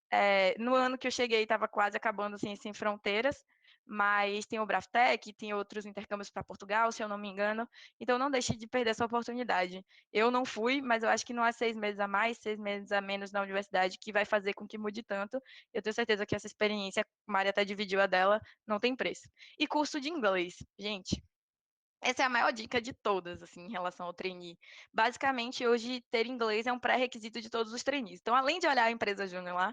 no ano que eu cheguei estava quase acabando Ciência Sem Fronteiras, mas tem o Braftec, tem outros intercâmbios para Portugal, se eu não me engano, então não deixe de perder essa oportunidade. Eu não fui, mas eu acho que não há 6 meses a mais, 6 meses a menos na universidade que vai fazer com que mude tanto. Eu tenho certeza que essa experiência, a Mari até dividiu a dela, não tem preço. E curso de inglês, gente. Essa é a maior dica de todas, assim, em relação ao trainee. Basicamente, hoje, ter inglês é um pré-requisito de todos os trainees. Então, além de olhar a empresa júnior lá,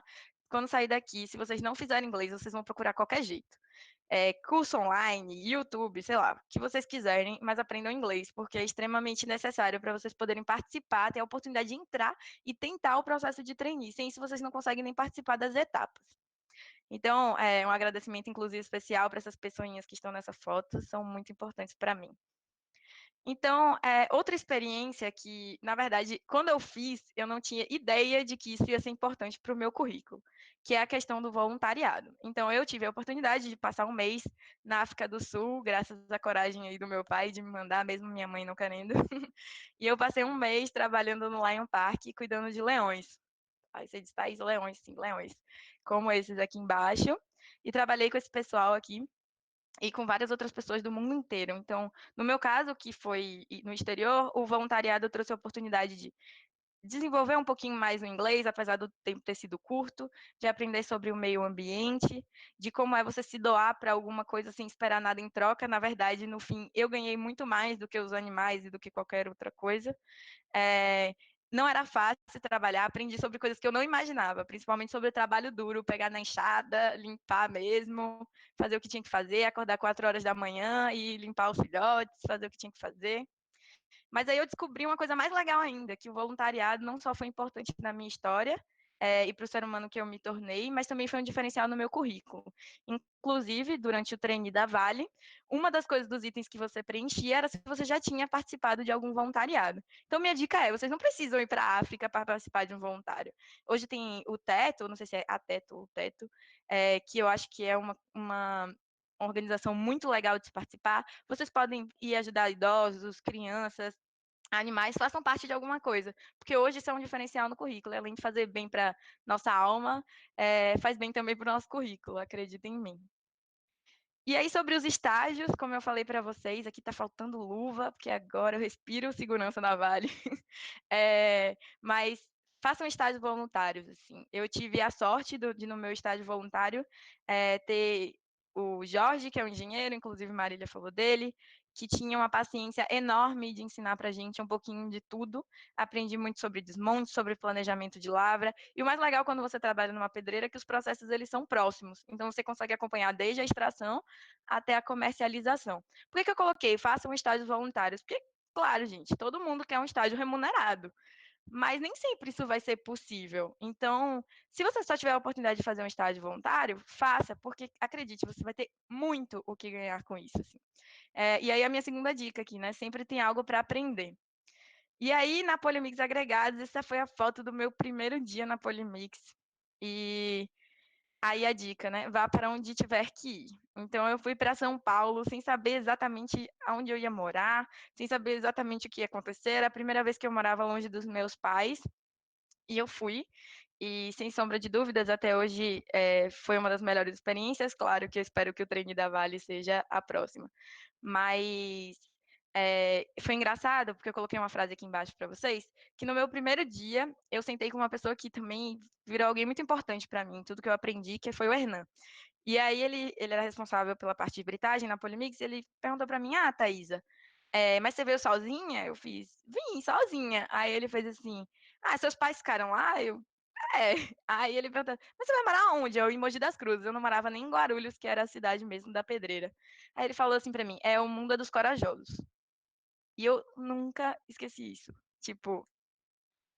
quando sair daqui, se vocês não fizerem inglês, vocês vão procurar qualquer jeito. Curso online, YouTube, sei lá, o que vocês quiserem, mas aprendam inglês, porque é extremamente necessário para vocês poderem participar, ter a oportunidade de entrar e tentar o processo de trainee. Sem isso, vocês não conseguem nem participar das etapas. Então, um agradecimento, inclusive, especial para essas pessoinhas que estão nessa foto, são muito importantes para mim. Então, outra experiência que, na verdade, quando eu fiz, eu não tinha ideia de que isso ia ser importante para o meu currículo, que é a questão do voluntariado. Então, eu tive a oportunidade de passar um mês na África do Sul, graças à coragem aí do meu pai de me mandar, mesmo minha mãe não querendo. E eu passei um mês trabalhando no Lion Park, cuidando de leões. Aí você diz, Thaís, leões, sim, leões, como esses aqui embaixo. E trabalhei com esse pessoal aqui e com várias outras pessoas do mundo inteiro. Então, no meu caso, que foi no exterior, o voluntariado trouxe a oportunidade de desenvolver um pouquinho mais o inglês, apesar do tempo ter sido curto, de aprender sobre o meio ambiente, de como é você se doar para alguma coisa sem esperar nada em troca. Na verdade, no fim, eu ganhei muito mais do que os animais e do que qualquer outra coisa. É, não era fácil trabalhar, aprendi sobre coisas que eu não imaginava, principalmente sobre o trabalho duro, pegar na enxada, limpar mesmo, fazer o que tinha que fazer, acordar 4 horas da manhã e limpar os filhotes, fazer o que tinha que fazer. Mas aí eu descobri uma coisa mais legal ainda, que o voluntariado não só foi importante na minha história, e para o ser humano que eu me tornei, mas também foi um diferencial no meu currículo. Inclusive, durante o treino da Vale, uma das coisas dos itens que você preenchia era se você já tinha participado de algum voluntariado. Então, minha dica é, vocês não precisam ir para a África para participar de um voluntário. Hoje tem o Teto, não sei se é a Teto ou Teto, que eu acho que é uma organização muito legal de se participar. Vocês podem ir ajudar idosos, crianças, animais, façam parte de alguma coisa, porque hoje isso é um diferencial no currículo, além de fazer bem para nossa alma, faz bem também para o nosso currículo, acreditem em mim. E aí, sobre os estágios, como eu falei para vocês, aqui está faltando luva, porque agora eu respiro segurança na Vale. Mas façam estágios voluntários, assim. Eu tive a sorte de no meu estágio voluntário, ter o Jorge, que é um engenheiro, inclusive Marília falou dele, que tinha uma paciência enorme de ensinar para a gente um pouquinho de tudo. Aprendi muito sobre desmonte, sobre planejamento de lavra. E o mais legal quando você trabalha numa pedreira é que os processos eles são próximos. Então você consegue acompanhar desde a extração até a comercialização. Por que eu coloquei? Façam estágios voluntários. Porque, claro, gente, todo mundo quer um estágio remunerado. Mas nem sempre isso vai ser possível. Então, se você só tiver a oportunidade de fazer um estágio voluntário, faça, porque acredite, você vai ter muito o que ganhar com isso. Assim. E aí a minha segunda dica aqui, né? Sempre tem algo para aprender. E aí, na Polimix Agregados, essa foi a foto do meu primeiro dia na Polimix. E aí a dica, né? Vá para onde tiver que ir. Então, eu fui para São Paulo sem saber exatamente aonde eu ia morar, sem saber exatamente o que ia acontecer. Era a primeira vez que eu morava longe dos meus pais. E eu fui, e sem sombra de dúvidas, até hoje foi uma das melhores experiências. Claro que eu espero que o treine da Vale seja a próxima. Mas foi engraçado, porque eu coloquei uma frase aqui embaixo para vocês, que no meu primeiro dia eu sentei com uma pessoa que também virou alguém muito importante para mim, tudo que eu aprendi, que foi o Hernan. E aí ele era responsável pela parte de britagem na Polimix, e ele perguntou para mim, Thaisa, mas você veio sozinha? Eu fiz, vim sozinha. Aí ele fez assim, seus pais ficaram lá? É. Aí ele perguntou, mas você vai morar onde? Eu em Mogi das Cruzes, eu não morava nem em Guarulhos, que era a cidade mesmo da pedreira. Aí ele falou assim pra mim, o mundo é dos corajosos. E eu nunca esqueci isso. Tipo,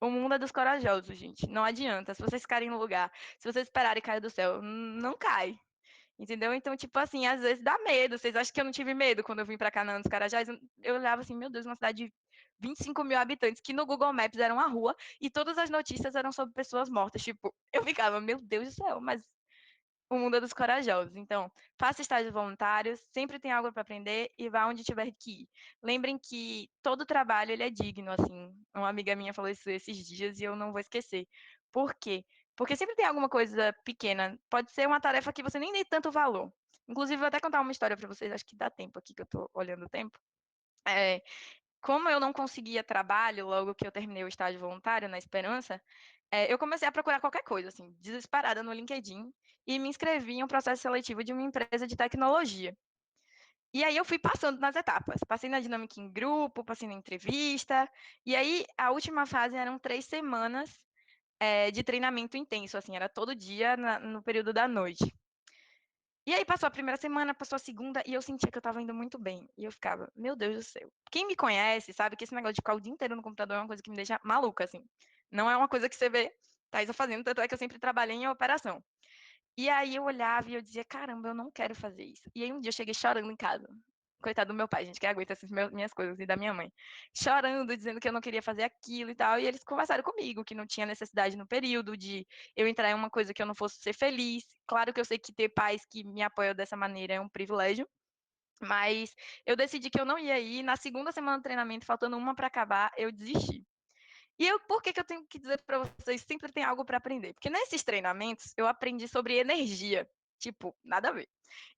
o mundo é dos corajosos, gente. Não adianta. Se vocês ficarem no lugar, se vocês esperarem cair do céu, não cai. Entendeu? Então, tipo assim, às vezes dá medo. Vocês acham que eu não tive medo quando eu vim pra Canaã dos Carajás? Eu olhava assim, meu Deus, uma cidade de 25 mil habitantes, que no Google Maps era uma rua, e todas as notícias eram sobre pessoas mortas. Tipo, eu ficava, meu Deus do céu, mas o mundo é dos corajosos. Então, faça estágios voluntários, sempre tem algo para aprender e vá onde tiver que ir. Lembrem que todo trabalho ele é digno, assim. Uma amiga minha falou isso esses dias e eu não vou esquecer. Por quê? Porque sempre tem alguma coisa pequena. Pode ser uma tarefa que você nem dê tanto valor. Inclusive, vou até contar uma história para vocês, acho que dá tempo aqui, que eu estou olhando o tempo. Como eu não conseguia trabalho logo que eu terminei o estágio voluntário na Esperança, eu comecei a procurar qualquer coisa, assim, desesperada no LinkedIn, e me inscrevi em um processo seletivo de uma empresa de tecnologia. E aí eu fui passando nas etapas. Passei na dinâmica em grupo, passei na entrevista, e aí a última fase eram 3 semanas de treinamento intenso, assim, era todo dia no período da noite. E aí passou a primeira semana, passou a segunda, e eu sentia que eu estava indo muito bem. E eu ficava, meu Deus do céu. Quem me conhece sabe que esse negócio de ficar o dia inteiro no computador é uma coisa que me deixa maluca, assim. Não é uma coisa que você vê Thaisa fazendo, tanto é que eu sempre trabalhei em operação. E aí eu olhava e eu dizia, caramba, eu não quero fazer isso. E aí um dia eu cheguei chorando em casa. Coitado do meu pai, gente, que aguenta essas minhas coisas, e da minha mãe. Chorando, dizendo que eu não queria fazer aquilo e tal. E eles conversaram comigo, que não tinha necessidade no período de eu entrar em uma coisa que eu não fosse ser feliz. Claro que eu sei que ter pais que me apoiam dessa maneira é um privilégio. Mas eu decidi que eu não ia ir. Na segunda semana do treinamento, faltando uma para acabar, eu desisti. E por que eu tenho que dizer para vocês, sempre tem algo para aprender? Porque nesses treinamentos eu aprendi sobre energia. Tipo, nada a ver.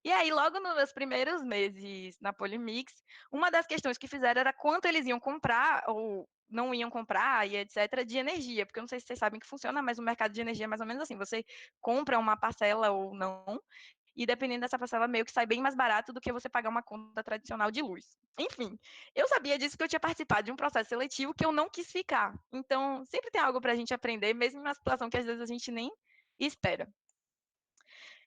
E aí, logo nos meus primeiros meses na Polimix, uma das questões que fizeram era quanto eles iam comprar ou não iam comprar e etc. de energia. Porque eu não sei se vocês sabem que funciona, mas o mercado de energia é mais ou menos assim. Você compra uma parcela ou não, e dependendo dessa parcela, meio que sai bem mais barato do que você pagar uma conta tradicional de luz. Enfim, eu sabia disso porque eu tinha participado de um processo seletivo que eu não quis ficar. Então, sempre tem algo para a gente aprender, mesmo em uma situação que às vezes a gente nem espera.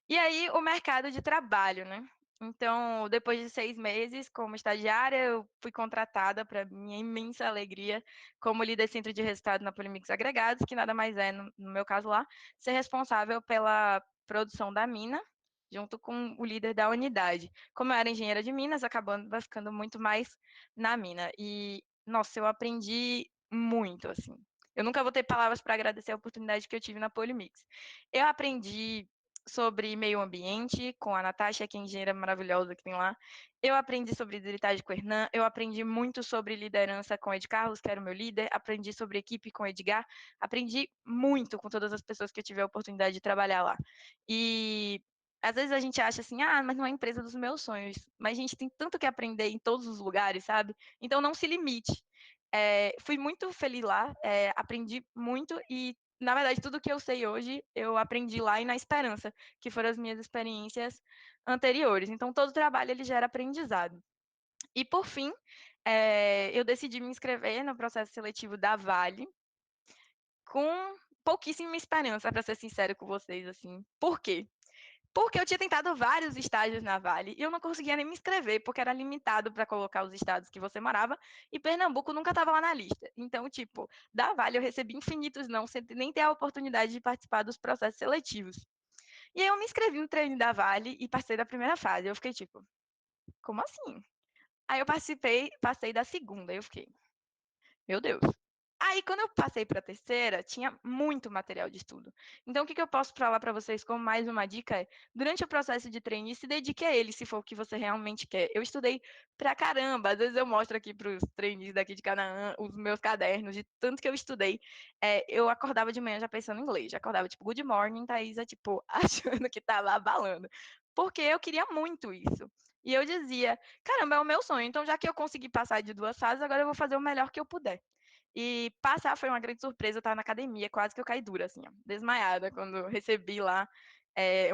E aí, o mercado de trabalho, né? Então, depois de 6 meses como estagiária, eu fui contratada, para minha imensa alegria, como líder centro de resultado na Polimix Agregados, que nada mais é, no meu caso lá, ser responsável pela produção da mina, junto com o líder da unidade. Como eu era engenheira de minas, acabando ficando muito mais na mina. E, nossa, eu aprendi muito, assim. Eu nunca vou ter palavras para agradecer a oportunidade que eu tive na Polimix. Eu aprendi sobre meio ambiente com a Natasha, que é a engenheira maravilhosa que tem lá. Eu aprendi sobre hidritagem com o Hernan, eu aprendi muito sobre liderança com o Ed Carlos, que era o meu líder, aprendi sobre equipe com o Edgar, aprendi muito com todas as pessoas que eu tive a oportunidade de trabalhar lá. E às vezes a gente acha assim, mas não é a empresa dos meus sonhos. Mas a gente tem tanto que aprender em todos os lugares, sabe? Então não se limite. Fui muito feliz lá, aprendi muito e na verdade, tudo que eu sei hoje, eu aprendi lá e na Esperança, que foram as minhas experiências anteriores. Então, todo trabalho ele gera aprendizado. E, por fim, eu decidi me inscrever no processo seletivo da Vale com pouquíssima esperança, para ser sincero com vocês, assim. Por quê? Porque eu tinha tentado vários estágios na Vale e eu não conseguia nem me inscrever, porque era limitado para colocar os estados que você morava, e Pernambuco nunca estava lá na lista. Então, tipo, da Vale eu recebi infinitos não, sem nem ter a oportunidade de participar dos processos seletivos. E aí eu me inscrevi no treino da Vale e passei da primeira fase. Eu fiquei tipo, como assim? Aí eu passei da segunda, eu fiquei, meu Deus. Aí, quando eu passei para a terceira, tinha muito material de estudo. Então, o que eu posso falar para vocês como mais uma dica é, durante o processo de trainee, se dedique a ele, se for o que você realmente quer. Eu estudei pra caramba. Às vezes eu mostro aqui para os trainees daqui de Canaã os meus cadernos, de tanto que eu estudei. Eu acordava de manhã já pensando em inglês. Já acordava, tipo, good morning, Thaisa, tipo, achando que estava abalando. Porque eu queria muito isso. E eu dizia, caramba, é o meu sonho. Então, já que eu consegui passar de 2 fases, agora eu vou fazer o melhor que eu puder. E passar foi uma grande surpresa, eu estava na academia, quase que eu caí dura, assim, ó, desmaiada, quando eu recebi lá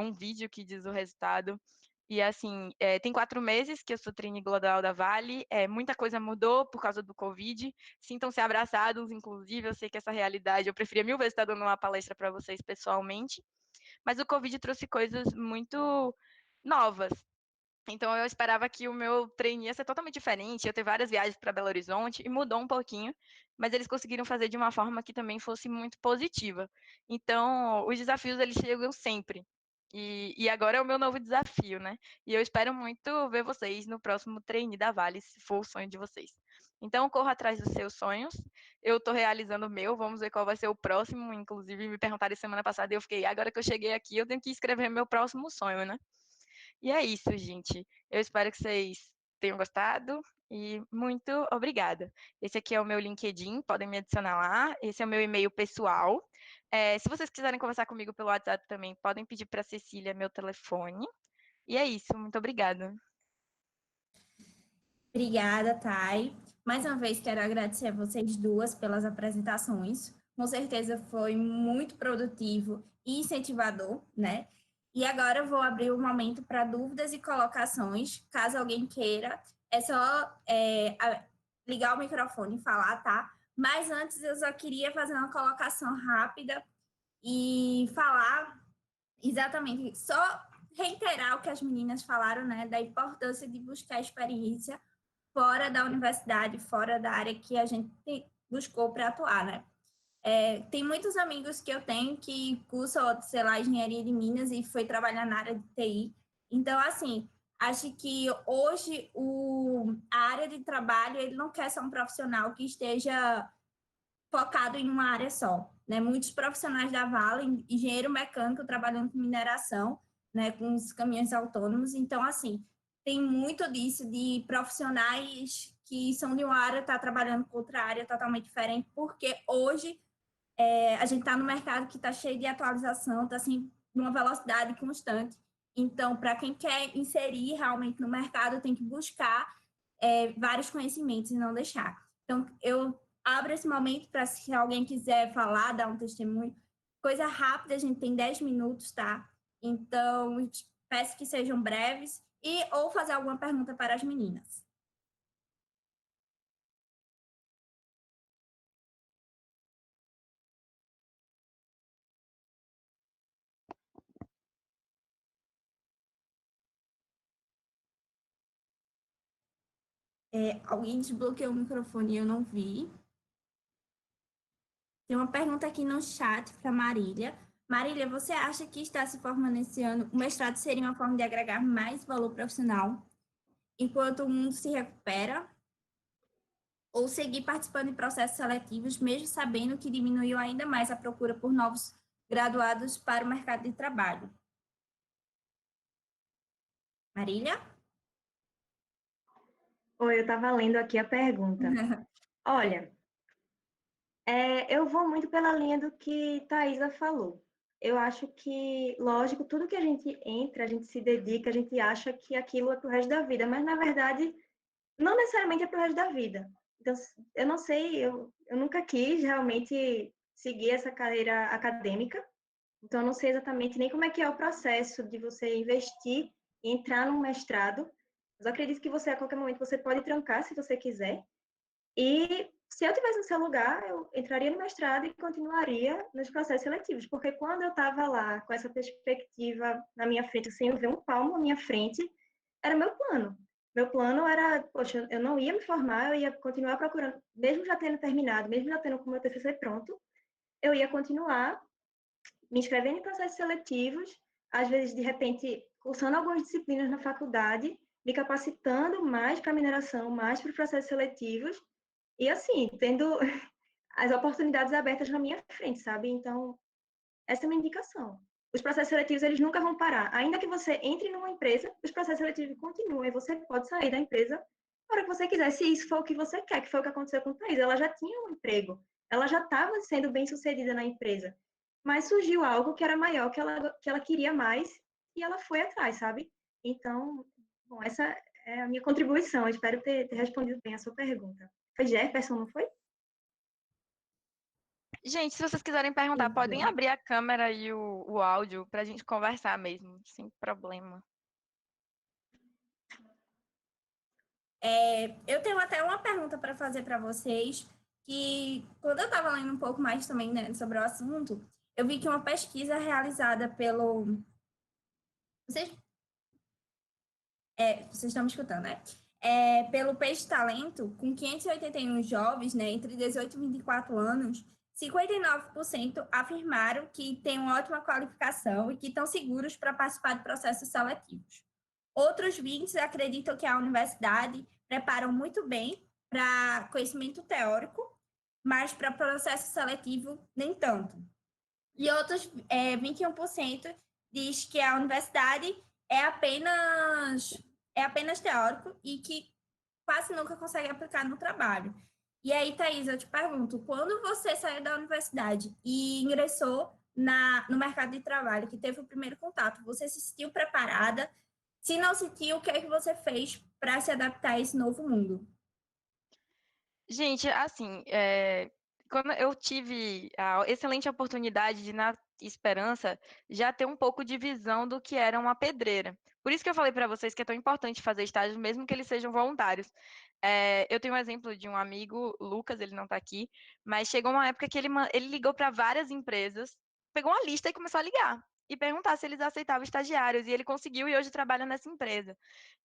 um vídeo que diz o resultado. E assim, tem 4 meses que eu sou trainee global da Vale, muita coisa mudou por causa do Covid, sintam-se abraçados, inclusive, eu sei que essa realidade, eu preferia 1000 vezes estar dando uma palestra para vocês pessoalmente, mas o Covid trouxe coisas muito novas. Então eu esperava que o meu trainee ia ser totalmente diferente, ia ter várias viagens para Belo Horizonte e mudou um pouquinho, mas eles conseguiram fazer de uma forma que também fosse muito positiva. Então, os desafios eles chegam sempre. E agora é o meu novo desafio, né? E eu espero muito ver vocês no próximo trainee da Vale, se for o sonho de vocês. Então, corra atrás dos seus sonhos. Eu estou realizando o meu, vamos ver qual vai ser o próximo. Inclusive, me perguntaram semana passada e eu fiquei, agora que eu cheguei aqui, eu tenho que escrever meu próximo sonho, né? E é isso, gente. Eu espero que vocês tenham gostado e muito obrigada. Esse aqui é o meu LinkedIn, podem me adicionar lá. Esse é o meu e-mail pessoal. Se vocês quiserem conversar comigo pelo WhatsApp também, podem pedir para a Cecília meu telefone. E é isso, muito obrigada. Obrigada, Thay. Mais uma vez, quero agradecer a vocês duas pelas apresentações. Com certeza foi muito produtivo e incentivador, né? E agora eu vou abrir o momento para dúvidas e colocações. Caso alguém queira, é só ligar o microfone e falar, tá? Mas antes eu só queria fazer uma colocação rápida e falar exatamente, só reiterar o que as meninas falaram, né? Da importância de buscar experiência fora da universidade, fora da área que a gente buscou para atuar, né? Tem muitos amigos que eu tenho que cursam, sei lá, engenharia de Minas e foi trabalhar na área de TI. Então, assim, acho que hoje a área de trabalho, ele não quer ser um profissional que esteja focado em uma área só, né? Muitos profissionais da Vale, engenheiro mecânico trabalhando com mineração, né, com os caminhões autônomos. Então, assim, tem muito disso de profissionais que são de uma área tá trabalhando com outra área totalmente diferente, porque hoje a gente está no mercado que está cheio de atualização, está assim numa velocidade constante. Então, para quem quer inserir realmente no mercado, tem que buscar vários conhecimentos e não deixar. Então, eu abro esse momento para se alguém quiser falar, dar um testemunho. Coisa rápida, a gente tem 10 minutos, tá? Então, peço que sejam breves e ou fazer alguma pergunta para as meninas. Alguém desbloqueou o microfone e eu não vi. Tem uma pergunta aqui no chat para Marília. Marília, você acha que está se formando esse ano, o mestrado seria uma forma de agregar mais valor profissional enquanto o mundo se recupera? Ou seguir participando de processos seletivos, mesmo sabendo que diminuiu ainda mais a procura por novos graduados para o mercado de trabalho? Marília? Oi, eu estava lendo aqui a pergunta. Olha, eu vou muito pela linha do que Thaisa falou. Eu acho que, lógico, tudo que a gente entra, a gente se dedica, a gente acha que aquilo é pro resto da vida, mas na verdade, não necessariamente é pro resto da vida. Então, eu não sei, eu nunca quis realmente seguir essa carreira acadêmica, então eu não sei exatamente nem como é que é o processo de você investir entrar num mestrado. Mas eu acredito que você, a qualquer momento, você pode trancar se você quiser. E se eu tivesse no seu lugar, eu entraria no mestrado e continuaria nos processos seletivos, porque quando eu estava lá com essa perspectiva na minha frente, sem eu ver um palmo na minha frente, era meu plano. Meu plano era, poxa, eu não ia me formar, eu ia continuar procurando, mesmo já tendo terminado, mesmo já tendo o meu TCC pronto, eu ia continuar me inscrevendo em processos seletivos, às vezes, de repente, cursando algumas disciplinas na faculdade, me capacitando mais para mineração, mais para processos seletivos, e assim, tendo as oportunidades abertas na minha frente, sabe? Então, essa é uma indicação. Os processos seletivos, eles nunca vão parar. Ainda que você entre numa empresa, os processos seletivos continuam e você pode sair da empresa na hora que você quiser, se isso for o que você quer, que foi o que aconteceu com a Thais. Ela já tinha um emprego, ela já estava sendo bem sucedida na empresa, mas surgiu algo que era maior, que ela queria mais, e ela foi atrás, sabe? Então, bom, essa é a minha contribuição. Eu espero ter respondido bem a sua pergunta. Foi Jefferson, não foi? Gente, se vocês quiserem perguntar, podem Isso. abrir a câmera e o áudio para a gente conversar mesmo, sem problema. Eu tenho até uma pergunta para fazer para vocês, que quando eu estava lendo um pouco mais também, né, sobre o assunto, eu vi que uma pesquisa realizada pelo... Vocês, vocês estão me escutando, né? Pelo Peixe Talento, com 581 jovens, né, entre 18 e 24 anos, 59% afirmaram que têm uma ótima qualificação e que estão seguros para participar de processos seletivos. Outros 20 acreditam que a universidade preparam muito bem para conhecimento teórico, mas para processo seletivo, nem tanto. E outros 21% diz que a universidade é apenas, é apenas teórico e que quase nunca consegue aplicar no trabalho. E aí, Thaís, eu te pergunto, quando você saiu da universidade e ingressou no mercado de trabalho, que teve o primeiro contato, você se sentiu preparada? Se não sentiu, o que é que você fez para se adaptar a esse novo mundo? Gente, assim, quando eu tive a excelente oportunidade de, na Esperança, já ter um pouco de visão do que era uma pedreira. Por isso que eu falei para vocês que é tão importante fazer estágios, mesmo que eles sejam voluntários. Eu tenho um exemplo de um amigo, Lucas, ele não está aqui, mas chegou uma época que ele ligou para várias empresas, pegou uma lista e começou a ligar. E perguntar se eles aceitavam estagiários, e ele conseguiu e hoje trabalha nessa empresa.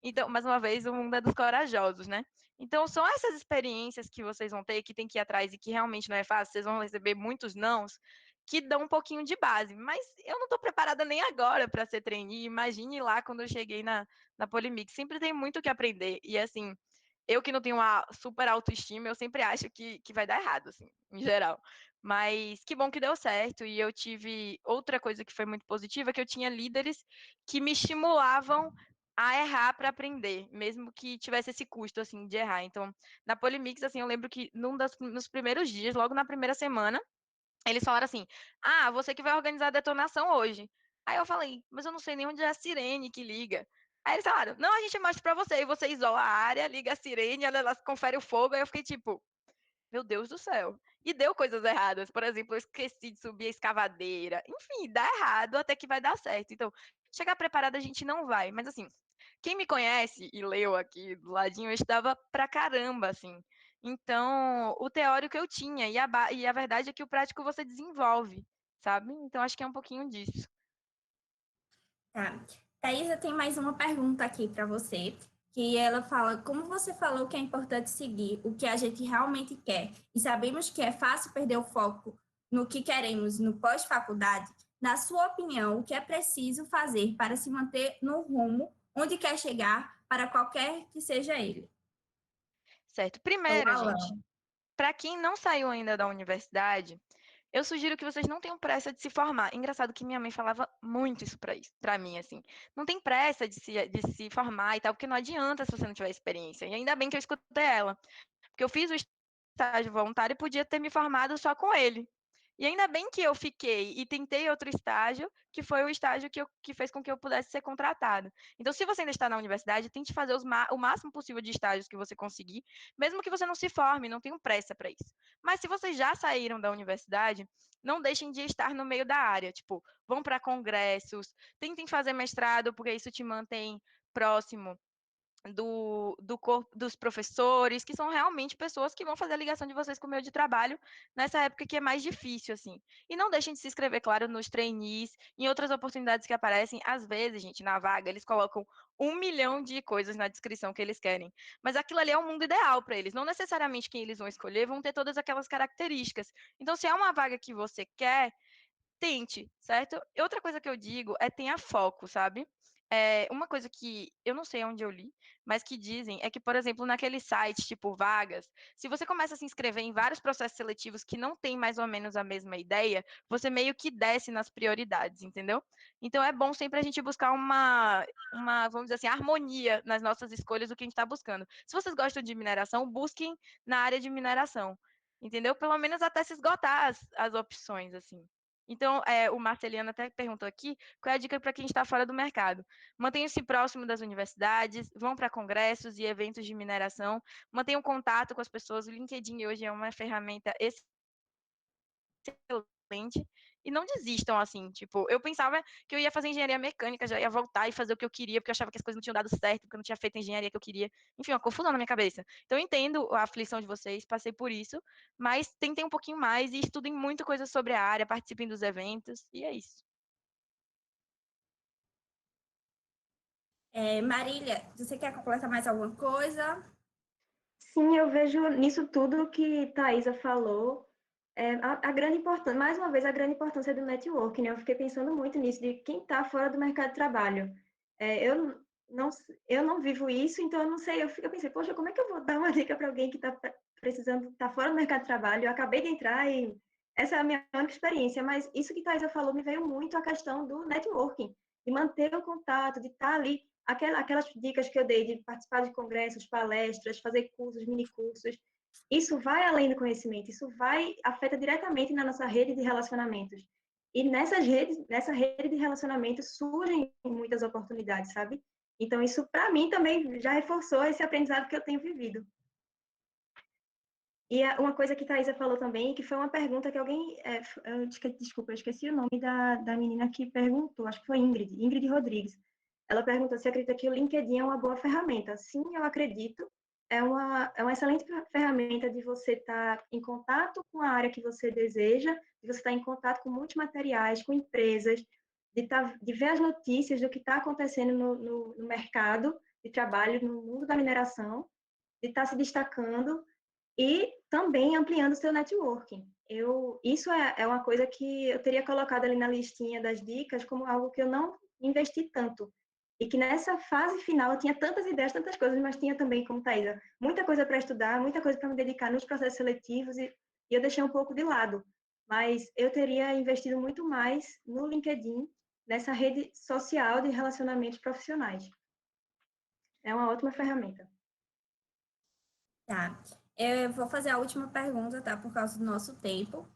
Então, mais uma vez, o mundo é dos corajosos, né? Então, são essas experiências que vocês vão ter, que tem que ir atrás e que realmente não é fácil, vocês vão receber muitos nãos, que dão um pouquinho de base. Mas eu não estou preparada nem agora para ser trainee. Imagine lá quando eu cheguei na Polimix. Sempre tem muito o que aprender. E, assim, eu que não tenho uma super autoestima, eu sempre acho que vai dar errado, assim, em geral. Mas que bom que deu certo. E eu tive outra coisa que foi muito positiva, que eu tinha líderes que me estimulavam a errar para aprender, mesmo que tivesse esse custo, assim, de errar. Então, na Polimix, assim, eu lembro que nos primeiros dias, logo na primeira semana, eles falaram assim, você que vai organizar a detonação hoje. Aí eu falei, mas eu não sei nem onde é a sirene que liga. Aí eles falaram, não, a gente mostra para você, e você isola a área, liga a sirene, ela confere o fogo, aí eu fiquei tipo, meu Deus do céu. E deu coisas erradas. Por exemplo, eu esqueci de subir a escavadeira. Enfim, dá errado até que vai dar certo. Então, chegar preparada a gente não vai. Mas assim, quem me conhece e leu aqui do ladinho, eu estudava pra caramba, assim. Então, o teórico eu tinha, e a verdade é que o prático você desenvolve, sabe? Então, acho que é um pouquinho disso. Tá. Thaisa, tem mais uma pergunta aqui para você, que ela fala, como você falou que é importante seguir o que a gente realmente quer, e sabemos que é fácil perder o foco no que queremos no pós-faculdade, na sua opinião, o que é preciso fazer para se manter no rumo onde quer chegar, para qualquer que seja ele? Certo. É o Primeiro, gente, Alan. para quem não saiu ainda da universidade, eu sugiro que vocês não tenham pressa de se formar. Engraçado que minha mãe falava muito isso para mim, assim. Não tem pressa de se formar e tal, porque não adianta se você não tiver experiência. E ainda bem que eu escutei ela. Porque eu fiz o estágio voluntário e podia ter me formado só com ele. E ainda bem que eu fiquei e tentei outro estágio, que foi o estágio que fez com que eu pudesse ser contratado. Então, se você ainda está na universidade, tente fazer o máximo possível de estágios que você conseguir, mesmo que você não se forme, não tenha pressa para isso. Mas se vocês já saíram da universidade, não deixem de estar no meio da área. Tipo, vão para congressos, tentem fazer mestrado, porque isso te mantém próximo do corpo dos professores, que são realmente pessoas que vão fazer a ligação de vocês com o meio de trabalho nessa época que é mais difícil, assim. E não deixem de se inscrever, claro, nos trainees, em outras oportunidades que aparecem. Às vezes, gente, na vaga, eles colocam 1 milhão de coisas na descrição que eles querem. Mas aquilo ali é o mundo ideal para eles. Não necessariamente quem eles vão escolher vão ter todas aquelas características. Então, se é uma vaga que você quer, tente, certo? E outra coisa que eu digo é tenha foco, sabe? Uma coisa que eu não sei onde eu li, mas que dizem é que, por exemplo, naqueles sites tipo Vagas, se você começa a se inscrever em vários processos seletivos que não têm mais ou menos a mesma ideia, você meio que desce nas prioridades, entendeu? Então é bom sempre a gente buscar vamos dizer assim, harmonia nas nossas escolhas do que a gente está buscando. Se vocês gostam de mineração, busquem na área de mineração, entendeu? Pelo menos até se esgotar as opções, assim. Então, o Marceliano até perguntou aqui, qual é a dica para quem está fora do mercado? Mantenham-se próximo das universidades, vão para congressos e eventos de mineração, mantenham contato com as pessoas. O LinkedIn hoje é uma ferramenta excelente. E não desistam, assim, tipo, eu pensava que eu ia fazer engenharia mecânica, já ia voltar e fazer o que eu queria, porque eu achava que as coisas não tinham dado certo, porque eu não tinha feito a engenharia que eu queria. Enfim, uma confusão na minha cabeça. Então, eu entendo a aflição de vocês, passei por isso, mas tentem um pouquinho mais e estudem muito coisa sobre a área, participem dos eventos, e é isso. Marília, você quer completar mais alguma coisa? Sim, eu vejo nisso tudo que Thaisa falou, a grande importância, mais uma vez, a grande importância do networking, né? Eu fiquei pensando muito nisso, de quem está fora do mercado de trabalho. Não, eu não vivo isso, então eu não sei, eu pensei, poxa, como é que eu vou dar uma dica para alguém que está precisando, está fora do mercado de trabalho? Eu acabei de entrar e essa é a minha única experiência, mas isso que Thaisa falou me veio muito a questão do networking, de manter o contato, de estar ali aquelas dicas que eu dei de participar de congressos, palestras, fazer cursos, minicursos, isso vai além do conhecimento, isso afeta diretamente na nossa rede de relacionamentos. E nessa rede de relacionamentos surgem muitas oportunidades, sabe? Então, isso para mim também já reforçou esse aprendizado que eu tenho vivido. E uma coisa que a Thaisa falou também, que foi uma pergunta que alguém. Desculpa, eu esqueci o nome da menina que perguntou, acho que foi Ingrid Rodrigues. Ela perguntou se acredita que o LinkedIn é uma boa ferramenta. Sim, eu acredito. É uma excelente ferramenta de você estar em contato com a área que você deseja, de você estar em contato com muitos materiais, com empresas, de ver as notícias do que está acontecendo no mercado de trabalho, no mundo da mineração, de estar se destacando e também ampliando o seu networking. Isso é uma coisa que eu teria colocado ali na listinha das dicas como algo que eu não investi tanto. E que nessa fase final eu tinha tantas ideias, tantas coisas, mas tinha também, como Thaisa, muita coisa para estudar, muita coisa para me dedicar nos processos seletivos e eu deixei um pouco de lado. Mas eu teria investido muito mais no LinkedIn, nessa rede social de relacionamentos profissionais. É uma ótima ferramenta. Tá. Eu vou fazer a última pergunta, tá? Por causa do nosso tempo.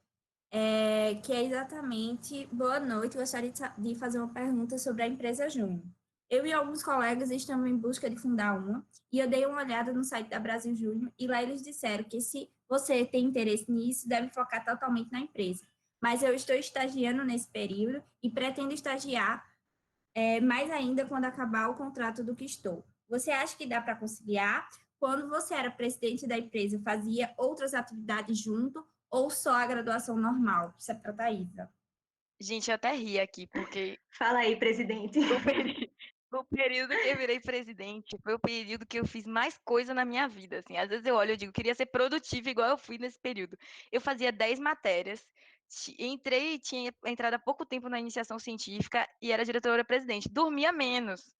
Que é exatamente, boa noite, gostaria de fazer uma pergunta sobre a empresa Júnior. Eu e alguns colegas estamos em busca de fundar uma, e eu dei uma olhada no site da Brasil Júnior, e lá eles disseram que se você tem interesse nisso, deve focar totalmente na empresa. Mas eu estou estagiando nesse período e pretendo estagiar mais ainda quando acabar o contrato do que estou. Você acha que dá para conciliar? Quando você era presidente da empresa, fazia outras atividades junto ou só a graduação normal? Isso é para a Thaisa. Gente, eu até ri aqui, porque Fala aí, presidente. o período que eu virei presidente foi o período que eu fiz mais coisa na minha vida, assim. Às vezes eu olho e digo, queria ser produtiva igual eu fui nesse período. Eu fazia 10 matérias, tinha entrado há pouco tempo na iniciação científica e era diretora-presidente. Dormia menos.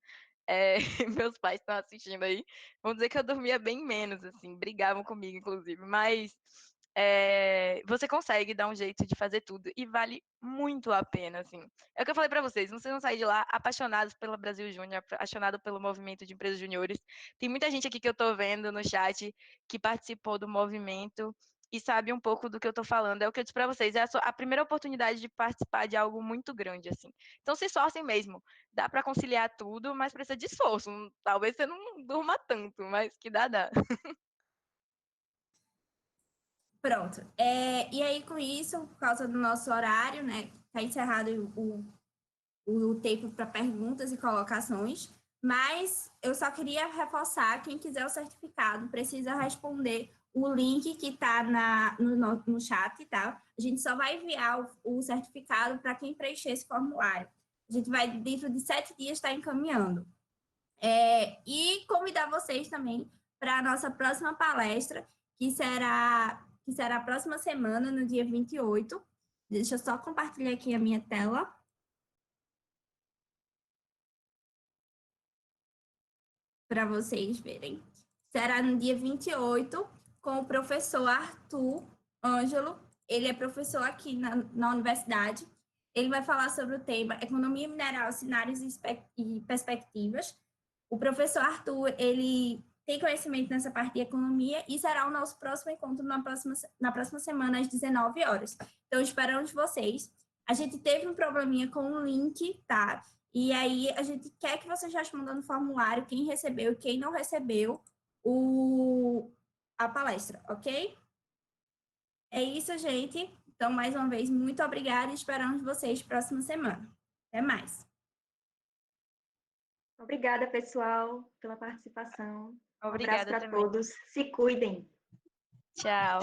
Meus pais estão assistindo aí, vão dizer que eu dormia bem menos, assim, brigavam comigo, inclusive, mas você consegue dar um jeito de fazer tudo e vale muito a pena, assim. É o que eu falei para vocês vão sair de lá apaixonados pela Brasil Júnior, apaixonados pelo movimento de empresas juniores. Tem muita gente aqui que eu tô vendo no chat que participou do movimento e sabe um pouco do que eu estou falando. É o que eu disse para vocês, é a primeira oportunidade de participar de algo muito grande, assim. Então se esforcem mesmo. Dá para conciliar tudo, mas precisa de esforço. Talvez você não durma tanto, mas que dá. Pronto. E aí, com isso, por causa do nosso horário, né, está encerrado o tempo para perguntas e colocações, mas eu só queria reforçar, quem quiser o certificado precisa responder o link que está no chat, tá? A gente só vai enviar o certificado para quem preencher esse formulário. A gente vai, dentro de 7 dias, estar encaminhando. E convidar vocês também para a nossa próxima palestra, que será a próxima semana, no dia 28. Deixa eu só compartilhar aqui a minha tela. Para vocês verem. Será no dia 28, com o professor Arthur Ângelo. Ele é professor aqui na universidade. Ele vai falar sobre o tema Economia Mineral, Cenários e Perspectivas. O professor Arthur, ele tem conhecimento nessa parte de economia e será o nosso próximo encontro na próxima semana, às 19 horas. Então, esperamos vocês. A gente teve um probleminha com o link, tá? E aí, a gente quer que vocês respondam no formulário quem recebeu e quem não recebeu a palestra, ok? É isso, gente. Então, mais uma vez, muito obrigada e esperamos vocês próxima semana. Até mais. Obrigada, pessoal, pela participação. Um abraço Obrigada para também. todos. Se cuidem. Tchau.